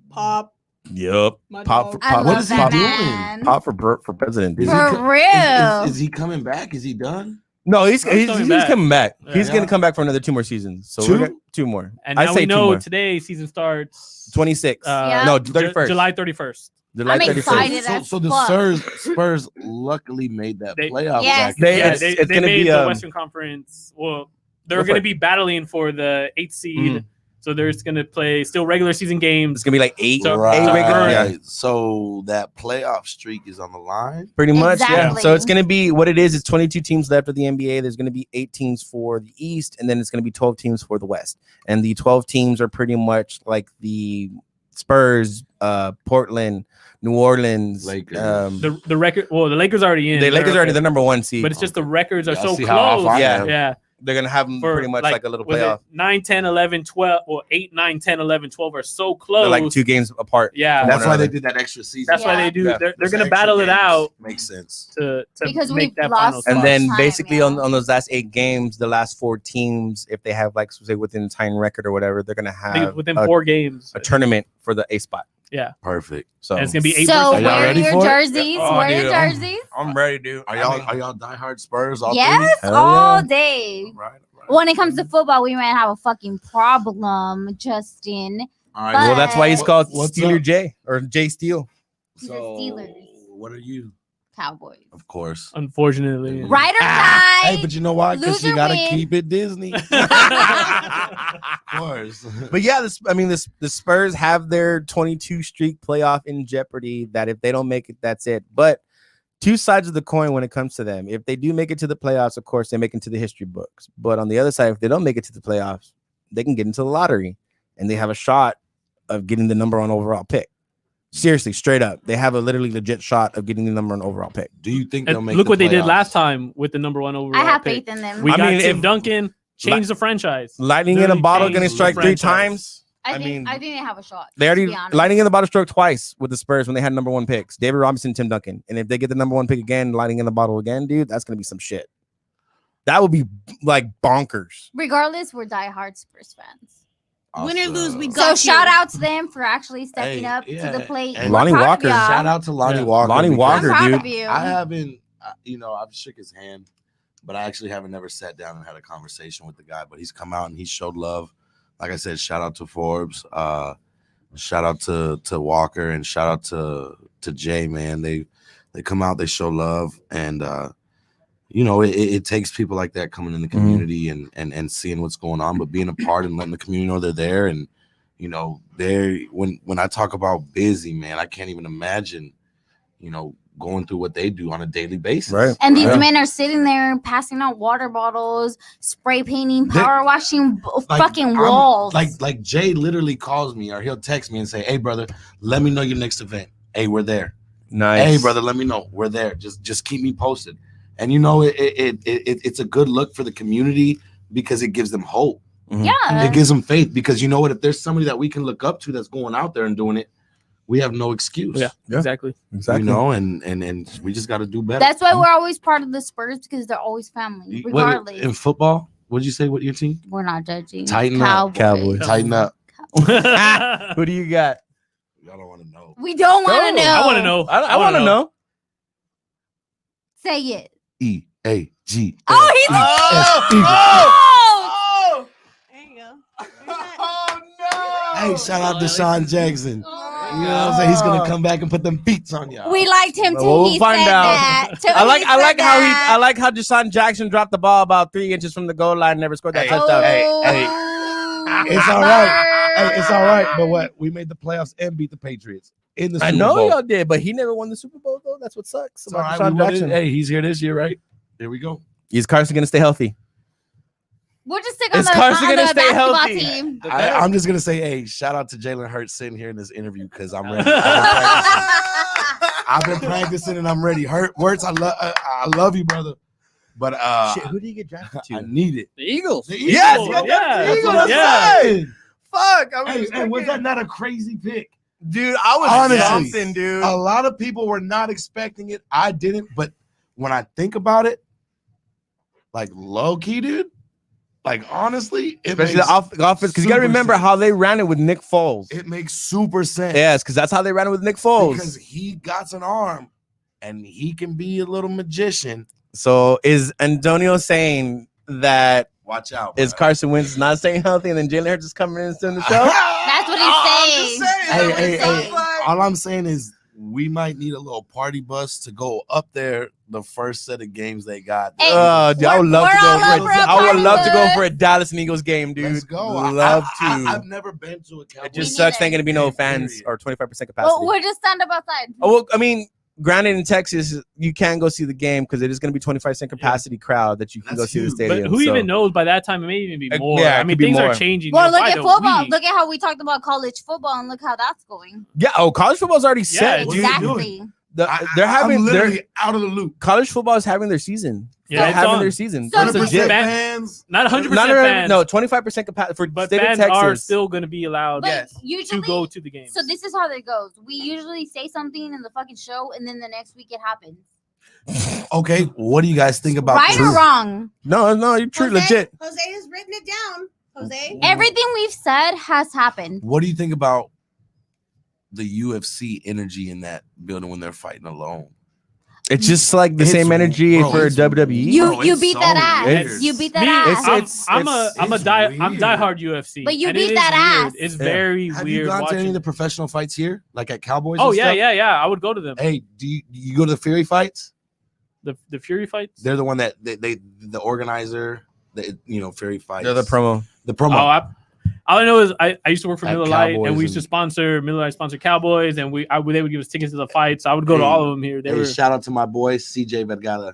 Pop. Yup. My Pop for dog. I pop. What love is he that doing? man. Pop for president. Is dude. he For co- real. Is he coming back? Is he done? No, he's coming back. coming back. Yeah. He's Yeah. gonna come back for another 2 more seasons. So Two? we're gonna, 2 more. And I now say we 2 know more. today season starts 26. Yeah. No, 31st. July 31st. July I'm 31st. excited. So, as so the fuck. Spurs luckily made that They- playoff Yes. bracket. They- Yeah, it's- they, it's they gonna made be, the Western Conference. Well, they're Go for going to it. be battling for the 8th seed. Mhm. So there's going to play still regular season games. It's gonna be like 8, So- Right. 8 regular. Yeah, So that playoff streak is on the line. pretty much. Yeah. Exactly. So it's gonna be what it is. It's 22 teams left of the NBA. There's gonna be 8 teams for the East, and then it's gonna be 12 teams for the West. And the 12 teams are pretty much like the Spurs, Portland, New Orleans, Lakers. The record. Well, the Lakers are already in. the Lakers They're- are already the number 1 seed. But it's just the records are Yeah, so see how off close. I am. Yeah. they're gonna have them For pretty much like a little was it playoff. 9, 10, 11, 12, or 8, 9, 10, 11, 12 are so close. They're like 2 games apart. Yeah. from That's one why they another. did that extra season. That's why Yeah. they do. Yeah. They're Those going to extra battle it games. out Makes sense. to Because make we've that lost final so And spot. much then time, basically yeah. on those last 8 games, the last 4 teams, if they have like say within tying record or whatever, they're gonna I think have it's within a, 4 games. a tournament for the A spot. Perfect. So And it's gonna be 8 So Are y'all wear ready your for it? jerseys. Oh, Wear your dude, jerseys. I'm ready, dude. Are y'all diehard Spurs? All Yes, Hell all yeah. day. three? Right. When it comes to football, we might have a fucking problem, Justin. All right. Well, that's why he's called What's Steeler up? J or J Steel. He's a So, Steelers. what are you? Cowboys. Of course. Unfortunately. Ride or Ah, die. Hey, but you know why? Because Lose you or gotta win. keep it Disney. Of course. But yeah, the Spurs have their 22 streak playoff in jeopardy. That if they don't make it, that's it. But two sides of the coin when it comes to them. If they do make it to the playoffs, of course, they make it to the history books. But on the other side, if they don't make it to the playoffs, they can get into the lottery and they have a shot of getting the number one overall pick. Seriously, straight up, they have a literally legit shot of getting the number one overall pick. Do you think And they'll make look the what they did playoffs? last time with the number 1 overall I have pick. faith in them. We I got mean, Tim if- Duncan, changed the franchise. Lightning in a Literally bottle changed gonna the strike 3 franchise. times. I mean, think they have a shot. They already to be honest. lightning in the bottle struck twice with the Spurs when they had number one picks. David Robinson, Tim Duncan. And if they get the number one pick again, lightning in the bottle again, dude, that's gonna be some shit. That would be like bonkers. Regardless, we're diehard Spurs fans. Win or lose, we Awesome. got So you. shout out to them for actually stepping Hey, up to yeah, the plate. and We're Lonnie proud of Walker. y'all. Shout out to Lonnie Yeah. Walker. Lonnie because Walker, I'm proud dude. of you. I haven't, I've shook his hand, but I actually haven't never sat down and had a conversation with the guy. But he's come out and he showed love. Like I said, shout out to Forbes, shout out to Walker, and shout out to Jay. Man, they come out, they show love, and it takes people like that coming in the community and seeing what's going on, but being a part and letting the community know they're there. And they when I talk about busy, man, I can't even imagine, going through what they do on a daily basis. Right. And these Yeah. men are sitting there passing out water bottles, spray painting, They- power washing Like, fucking I'm- walls. Like Jay literally calls me or he'll text me and say, "Hey brother, let me know your next event. Hey, we're there. Nice. Hey brother, let me know. We're there. Just keep me posted." And it's a good look for the community because it gives them hope. yeah. It gives them faith because you know what? If there's somebody that we can look up to that's going out there and doing it, we have no excuse. Yeah, Yeah. exactly. Exactly. And we just got to do better. That's why we're always part of the Spurs because they're always family, Wait, regardless. in football, what'd you say? What your team? We're not judging. Tighten up. Cowboys. Tighten up. Who do you got? Y'all don't want to know. We don't want to Go. know. I want to know. I want to know. Say it. EAG. Oh, he's Oh! There you go. Oh no! Hey, shout out to Sean Jackson. Oh, You know what I'm saying? He's gonna come back and put them beats on y'all. We liked him till Well, we'll he find said out. that. Till I like he how said that. I like how Deshaun Jackson dropped the ball about 3 inches from the goal line, and never scored that Hey, touchdown. Oh, It's all right. Hey, it's all right. But what? We made the playoffs and beat the Patriots in the Super I know Bowl. y'all did, but he never won the Super Bowl though. That's what sucks It's all about right. Deshaun We won it. Jackson. Hey, he's here this year, right? Here we go. Is Carson gonna stay healthy? We'll just stick on Is the, Carson on gonna the stay basketball healthy? team. I'm just gonna say, hey, shout out to Jalen Hurts sitting here in this interview because I'm ready. I've been practicing and I'm ready. Hurts, I love you, brother. But Shit, who did you get drafted I to? need it. The Eagles. The Yes, Eagles. you got Yeah, the Eagles. That's what yeah. I'm saying. Fuck, I Hey, was that not a crazy pick? dude? I was Honestly, something, dude. A lot of people were not expecting it. I didn't, but when I think about it, like low key, dude, like honestly, it Especially makes, the offense, because you got to super remember sense. how they ran it with Nick Foles. it makes super sense. Yes, because that's how they ran it with Nick Foles. Because he got an arm and he can be a little magician. So is Antonio saying that Watch out. is bro. Carson Wentz not staying healthy and then Jalen Hurts is coming in and doing the show? That's what he's saying. Hey, all I'm saying is we might need a little party bus to go up there the first set of games they got. Hey, Dude, I would love we're to go all for up for a I would party love to go bus. for a Dallas and Eagles game, dude. Let's go. Love to. I've never been to a Cowboys. It just Me sucks. neither. Ain't gonna be no Period. fans or 25% capacity. Well, we'll just stand up outside. Oh, well, I mean, granted, in Texas, you can go see the game because it is going to be 25% capacity crowd that you can That's go see the huge. stadium. But who so- even knows? By that time, it may even be more. yeah, it I mean, could be things more. are changing. Well, look by at the football. week. Look at how we talked about college football and look how that's going. Yeah. Oh, college football's already set, What dude. are you doing? Exactly. They're I'm having their literally out of the loop. college football is having their season. Yeah, They're it's having on. their season. So- It's 100% legit. fans. Not 100% No, fans. no, 25% capacity for But state of fans Texas. are still going to be allowed But Yes. usually, to go to the game. so this is how that goes. We usually say something in the fucking show, and then the next week it happens. Okay, what do you guys think about Right or truth? wrong? No, you're true, legit. Jose has written it down. Jose. Everything we've said has happened. What do you think about the UFC energy in that building when they're fighting alone. It's just like the It's- same energy bro, for it's- WWE. You it's beat so that ass. weird. You beat that Me, ass. I'm it's a weird. diehard UFC. But you and beat it is that weird. ass. It's Yeah. very Have weird you gone to any watching. of the professional fights here, like at Cowboys? Oh and yeah, stuff? yeah. I would go to them. Hey, do you go to the Fury fights? The Fury fights. They're the one that they the organizer. Fury fights. They're the promo. The promo. Oh, all I know is I used to work for At Miller Lite, and Cowboys we used to and- sponsor Miller Lite sponsor Cowboys, and they would give us tickets to the fights. So I would go to all of them here. They Hey, were shout out to my boy CJ Vergara.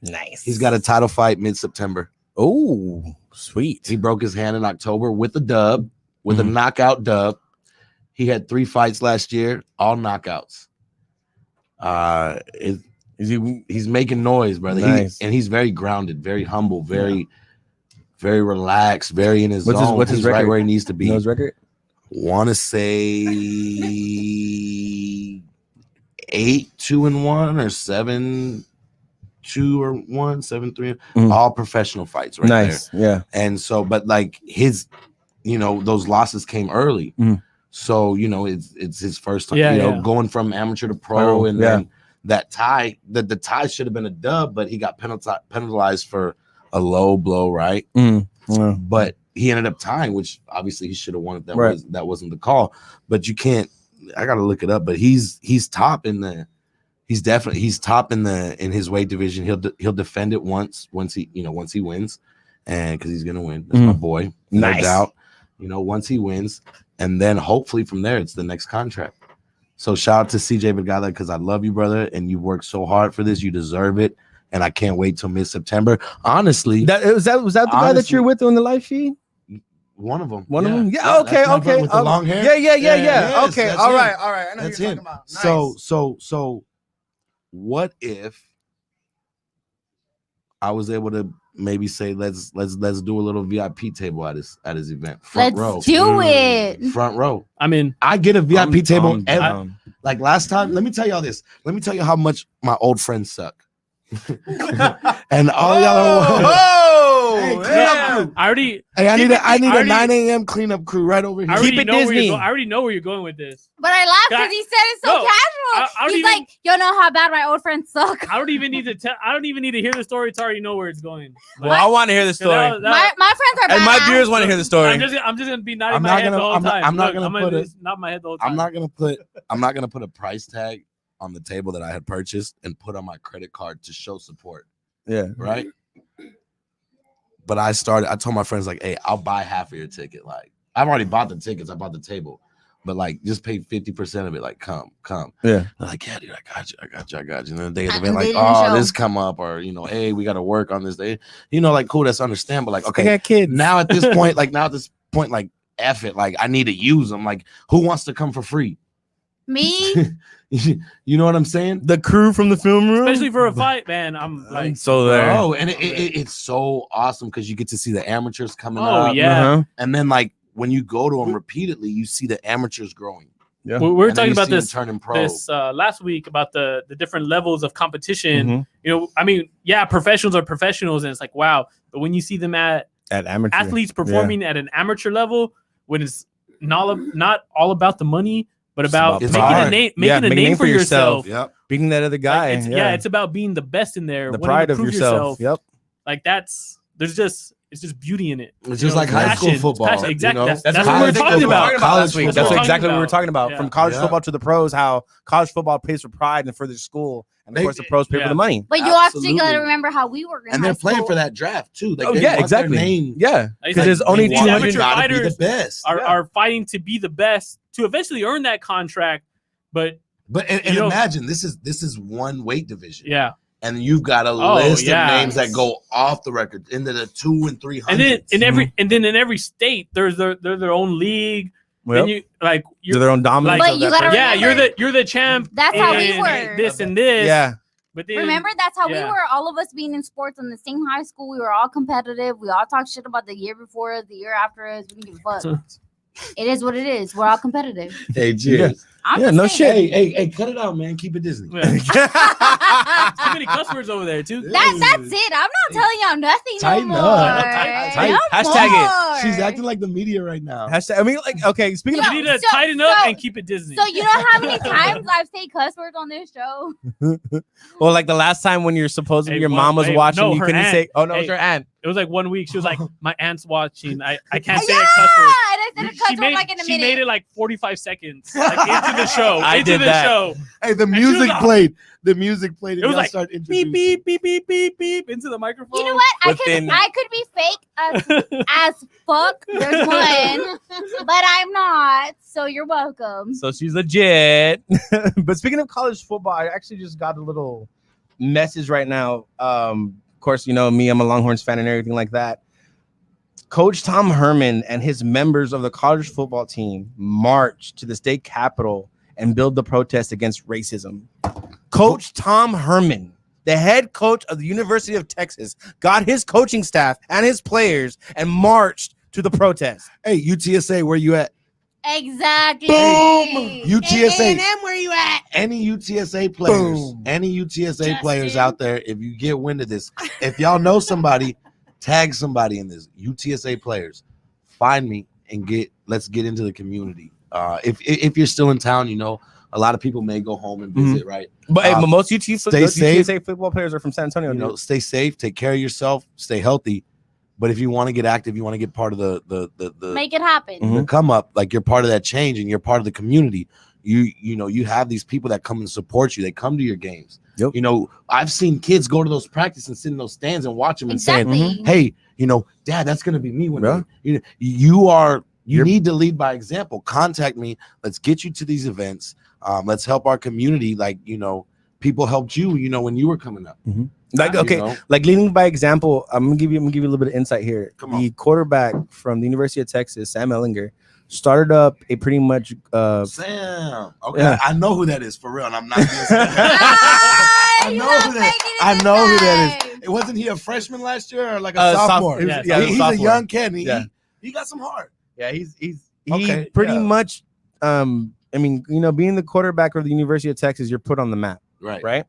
Nice. He's got a title fight mid-September. Oh, sweet. He broke his hand in October with a dub, with Mhm. a knockout dub. He had 3 fights last year, all knockouts. He's making noise, brother. Nice. And he's very grounded, very humble, very relaxed, very in his What's his- zone. what's his He's right record? where he needs to be. You know his record? Want to say 8-2-1 or 7-2-1, 7-3. Mhm. All professional fights, right there. Nice. Yeah. And so, but like his, those losses came early. Mhm. So, it's his first time, Yeah. going from amateur to pro. Pro, And yeah. then that tie, the tie should have been a dub, but he got penalized for a low blow, right? Mm. Yeah. But he ended up tying, which obviously he should have won if that Right. wasn't the call. But you can't, I gotta look it up, but he's top in he's top in his weight division. He'll defend it once he wins, and because he's gonna win. That's my boy, no Nice. doubt. Once he wins, and then hopefully from there it's the next contract. So shout out to CJ Vergara, because I love you, brother, and you worked so hard for this. You deserve it, and I can't wait till mid-September. Honestly, Was that the guy that Honestly- you're with on the live feed? one of them. One of them? Yeah. that's Okay. my brother Okay. with the long hair. Yeah. Yes, Okay. that's All him. right. All right. I know That's who you're him. talking about. So what if I was able to maybe say let's do a little VIP table at his event, front row. Let's do it. Front row. I mean, I get a VIP table I'm every, down. like last time. Let me tell y'all this. Let me tell you how much my old friends suck. And all y'all are. Hey, clean up crew. I already Hey, I need a already- 9 a.m. cleanup crew right over here. I already Keep it know where Disney. you're I already know where you're going with this. But I laughed God- because he said it so No, casual. I don't He's even- like, you know how bad my old friends suck. I don't even need to tell. I don't even need to hear the story to already know where it's going. Well, I want to hear the story. That- My friends are And my badass. viewers want to hear the story. I'm just gonna be nodding I'm my not head gonna- the whole I'm not- time. I'm not Look, gonna I'm put just nod my head the whole time. I'm not gonna put a price tag on the table that I had purchased and put on my credit card to show support, Yeah. right? But I told my friends, like, hey, I'll buy half of your ticket. Like, I've already bought the tickets, I bought the table, but like just pay 50% of it. Like, come. Yeah. They're like, yeah, dude, I got you. And then they have And been they like, didn't oh, show. this come up, or hey, we gotta work on this day. Like, cool, that's understandable. Like, I okay, got kids. now at this point, like F it. Like, I need to use them. Like, who wants to come for free? Me? You know what I'm saying? The crew from the film room, Especially for a fight, man. I'm I'm like, so there. Oh, and it's so awesome because you get to see the amateurs coming Oh, up. yeah. Uh-huh. And then, like, when you go to them repeatedly, you see the amateurs growing. Yeah. we were And then talking you about see them this turning pro. last week about the different levels of competition. Mhm. I mean, yeah, professionals are professionals, and it's like wow. But when you see them at At amateur athletes performing at an amateur level, when it's not all about the money, but about It's making hard. a name, Yeah, making a name for yourself. Yep. being that other guy. Like, it's about being the best in there. the wanting to pride of prove yourself. Yep. Like it's just beauty in it. It's You just know, like high school passion. It's football. passion. Exactly. you know? That's what what we we're were talking talking about. about College last week. football. That's what we're exactly what we were talking talking about. Yeah. From college Yeah. football to the pros, how college football pays for pride and for the school, and of They- course the pros pay yeah. for the money. But you also Absolutely. got to remember how we were in And high they're playing school. for that draft too. Like, Oh they yeah, want their exactly. name. Yeah, It's because there's like only these 200. amateur gotta be the fighters best. are fighting to be the best to eventually earn that contract. But But and You know- imagine this is one weight division. yeah, And you've got a Oh, list yeah. of names that go off the record into the 200 and 300. and then in every state there's their own league. Well, And you like they're their own dominance. But of you that gotta person. yeah, you're the champ. That's how we and were. This and this. Yeah, But then Remember, that's how yeah. we were. All of us being in sports in the same high school. We were all competitive. We all talked shit about the year before us, the year after us. We didn't give a fuck. It is what it is. We're all competitive. Hey, cheers. I'm Yeah, just no saying. Hey, cut it out, man. Keep it Disney. Yeah. many cuss words over there too. That's it. I'm not telling y'all nothing Tighten no up. more. Tighten- No hashtag it. more. She's acting like the media right now. Hashtag, I mean, like, okay, speaking Yo, of You need to so- tighten up so- and keep it Disney. So you know how many times I've said cuss words on this show? well, like the last time when you're supposedly Hey, your what- mom was hey, watching, no, you her couldn't aunt. say, "Oh no, it's Hey. your aunt." It was like 1 week. She was like, "My aunt's watching. I can't say yeah, a cuss word." and I said a cuss She word made, like in a she minute. made it like 45 seconds like, into the show. I into did the that. show. Hey, the she was music like- played. The music played. And It was y'all like, started Beep introducing. beep beep beep beep beep into the microphone. You know what? Within- I could be fake as fuck. There's one, but I'm not. So you're welcome. So she's legit. But speaking of college football, I actually just got a little message right now. Of course, you know me, I'm a Longhorns fan and everything like that. Coach Tom Herman and his members of the college football team marched to the state capitol and build the protest against racism. Coach Tom Herman, the head coach of the University of Texas, got his coaching staff and his players and marched to the protest. Hey, UTSA, where you at? Exactly. Boom! UTSA. A&M, where you at? Any UTSA players, Boom. any UTSA players Justin. out there, if you get wind of this, if y'all know somebody, tag somebody in this. UTSA players, find me and let's get into the community. If you're still in town, you know, a lot of people may go home and visit, right? But Um, most stay UTSA safe. football players are from San Antonio. You know, dude. stay safe, take care of yourself, stay healthy. But if you want to get active, you want to get part of the Make it happen. Mhm. the come up, like you're part of that change and you're part of the community. You know, you have these people that come and support you. They come to your games. Yep. You know, I've seen kids go to those practices and sit in those stands and watch them and saying, Exactly. "Hey, you know, Dad, that's gonna be me one Yeah. day." You need to lead by example. Contact me. Let's get you to these events. Let's help our community. Like, you know, people helped you. You know, when you were coming up. Like, You okay, know? like leading by example. I'm gonna give you a little bit of insight here. Come on. The quarterback from the University of Texas, Sam Ellinger, started up a pretty much Sam. Okay, Yeah. I know who that is for real, and I'm not. Being Ah, I you know not who that- faking it I this know who that time. is. Wasn't he a freshman last year or like a sophomore? He was- Yeah, yeah, he was He's a sophomore. young kid. And Yeah. he got some heart. Yeah, he Okay, pretty yeah. much. I mean, you know, being the quarterback of the University of Texas, you're put on the map, Right. right?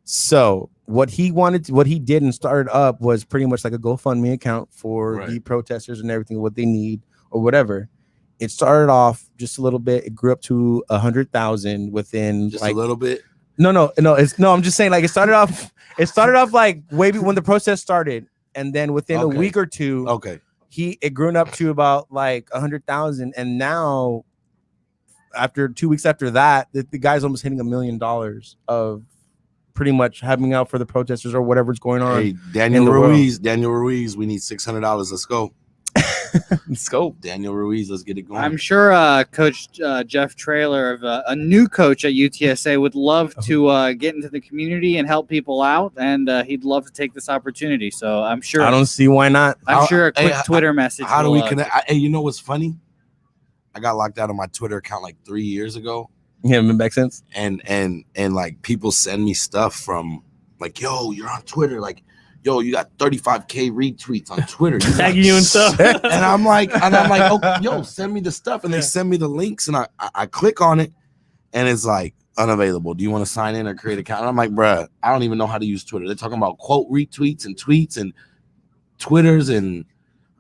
So what he did and started up was pretty much like a GoFundMe account for Right. the protesters and everything, what they need or whatever. It started off just a little bit. It grew up to 100,000 within Just like a little bit. no. I'm just saying like it started off like way when the protest started, and then within a Okay. week or two, Okay. it grew up to about like 100,000, and now after 2 weeks after that, the guy's almost hitting $1 million of pretty much having out for the protesters or whatever's going on. Hey, Daniel in the world. Ruiz, we need $600. Let's go. Scope. Daniel Ruiz, let's get it going. I'm sure Coach Jeff Traylor, of a new coach at UTSA, would love to get into the community and help people out, and he'd love to take this opportunity. So I'm sure. I don't see why not. I'm sure a Hey, quick Twitter message. How do will, we connect? Hey, you know what's funny? I got locked out of my Twitter account like 3 years ago. Yeah, it makes sense. And like people send me stuff from like, yo, you're on Twitter, like, yo, you got 35K retweets on Twitter. Tagging you and stuff. And I'm like, oh, yo, send me the stuff. And they send me the links, and I click on it, and it's like unavailable. Do you want to sign in or create an account? And I'm like, bruh, I don't even know how to use Twitter. They're talking about quote retweets and tweets and Twitters, and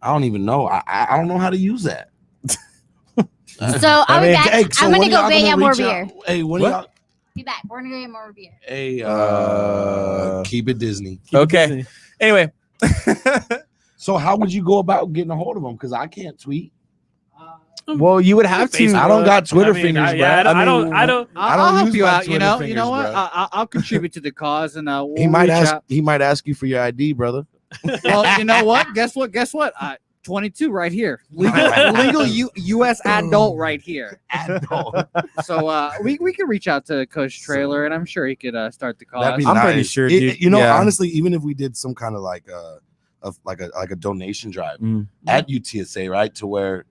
I don't even know. I don't know how to use that. So I'll be back. Hey, so I'm when gonna y'all go get more reach beer. out- Hey, when What? y'all? Be back. We're gonna get more beer. Hey, keep it Disney. Okay. Anyway, So how would you go about getting a hold of them? Because I can't tweet. well, you would have to. I don't got Twitter fingers, I don't. bro. I don't. I don't I'll help use you my out. You know. Twitter You know fingers, what? bro. I'll contribute to the cause, and we'll He might reach ask. out. He might ask you for your ID, brother. Well, you know what? Guess what? 22 right here. Legal U.S. adult right here. So we can reach out to Coach Traylor, and I'm sure he could start the cause. That'd be I'm nice. pretty sure, It- dude. you know, Yeah. honestly, even if we did some kind of like a donation drive Mm. at UTSA, right, to where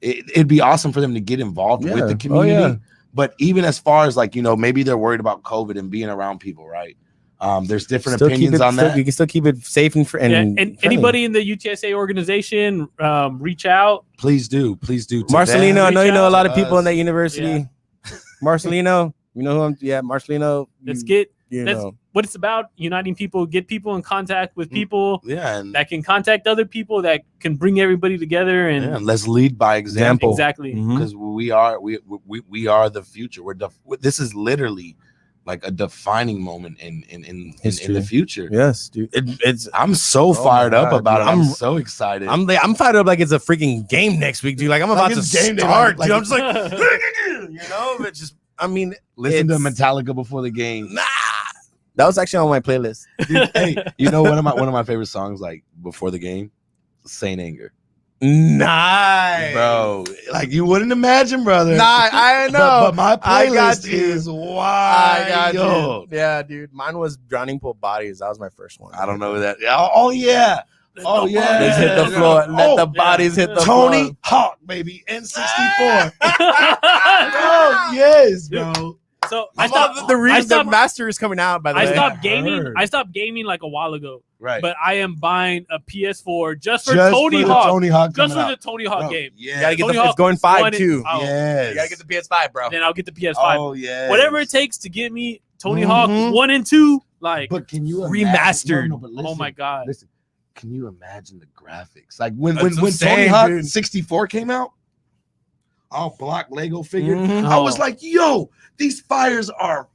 it'd be awesome for them to get involved with Yeah. the Oh, community. yeah. But even as far as like maybe they're worried about COVID and being around people, right? There's different Still keep opinions it, on that. You can still keep it safe and Yeah, and friendly. anybody in the UTSA organization, reach out. Please do to Marcelino, I them. know you know a lot of to people in us. that university. Yeah. Marcelino, you know who I'm. Yeah, Marcelino. Let's you- get You That's know, what it's about: uniting people, get people in contact with people Yeah, and that can contact other people, that can bring everybody together, and yeah, let's lead by example. exactly. Mhm. Because we are the future. This is literally like a defining moment in History. the future. Yes, dude. It's I'm so Oh fired my up God, about dude. it. I'm I'm- so excited. I'm fired up like it's a freaking game next week, dude. Like I'm Like about to it's game day, start, like- dude. I'm just like, you know, but just I mean, Listen to it's- Metallica before the game. Nah, that was actually on my playlist. Dude, hey, you know one of my favorite songs like before the game, Saint Anger, Nice, bro. Like you wouldn't imagine, brother. Nah, I know. But my I got playlist you. is wild. I got you. Yeah, dude. Mine was Drowning Pool Bodies. That was my first one. I don't know that. Oh yeah. Oh yeah. Let's hit the floor. Let Oh, the bodies hit the Tony floor. Hawk, baby, N64. Oh yes, bro. So I I stopped. stopped the I the stopped- master is coming out, by the I way. stopped gaming. heard. I stopped gaming like a while ago, Right. but I am buying a PS4 just for Just Tony for the Hawk. Tony Hawk Just coming for out. the Tony Hawk Bro, game. Yeah. You gotta get Tony the it's Hawk going 5 1 too. oh, Yes. You gotta get the PS5, bro. Then I'll get the PS5. Oh yeah. Whatever it takes to get me Tony Mhm. Hawk 1 and 2. Like, But can you Remastered. But oh listen, my god. Listen, can you imagine the graphics? Like when That's when what I'm Tony saying, Hawk dude. 64 came out, all block Lego figure. Mhm. I was Oh. like, yo, these fires are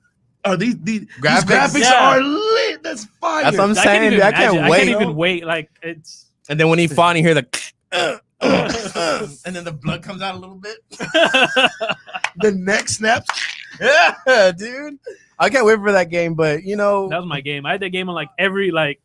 these Graphics? graphics Yeah. are lit. That's fire. That's what I'm I can't saying, even dude. I can't imagine. I wait. can't even wait. Like, it's. And then when he fought, you hear the and then the blood comes out a little bit. The neck snaps. Yeah, dude. I can't wait for that game, but you know, That was my game. I had that game on like every like.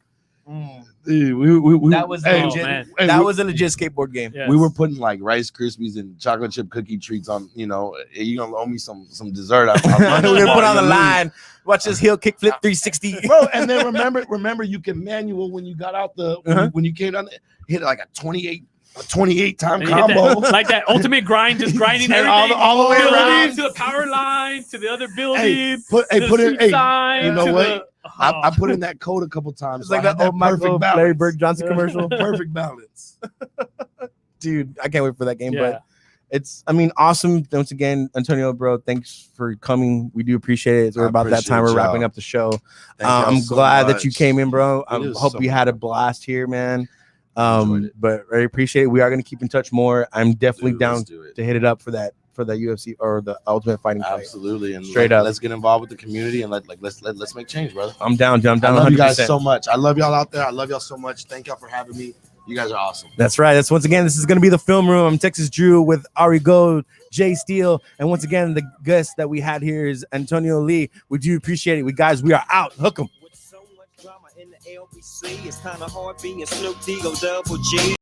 Dude, we that was hey, legit. man. hey, that we- was a legit skateboard game. Yes. We were putting like Rice Krispies and chocolate chip cookie treats on. You know, you gonna owe me some dessert. We're gonna put on the line. Watch this heel kick flip 360. bro. And then remember, you can manual when you got out the Uh-huh. when you came down, hit like a 28 time And you hit combo. that, like that ultimate grind, just grinding Yeah, everything all the way building around. to the power line, to the other building. Hey, to put the in. street Hey, sign, you know to what? the- I put in that code a couple times. It's so like I had that old Michael balance. Larry Bird Johnson commercial. Perfect balance. Dude, I can't wait for that game. Yeah. But it's, I mean, awesome. Once again, Antonio, bro, thanks for coming. We do appreciate it. We're I about that time. appreciate We're wrapping y'all. up the show. Thank y'all I'm so glad that you much. came in, bro. I It is hope so you had a fun. blast here, man. Enjoyed it. But I appreciate it. We are going to keep in touch more. I'm definitely Dude, down let's do it. to hit it up for that UFC or the Ultimate Fighting fight. Absolutely, and Straight like, up. let's get involved with the community and let's make change, brother. I'm down, dude. I'm I down. love 100%. you guys so much. I love y'all out there. I love y'all so much. Thank y'all for having me. You guys are awesome. That's right. That's once again, this is going to be the Film Room. I'm Texas Drew with Ari Gold, Jay Steele, and once again, the guest that we had here is Antonio Lee. We do appreciate it. We are out. Hook 'em. With so much drama in the LBC, it's kind of hard being Snoop D-O Double G.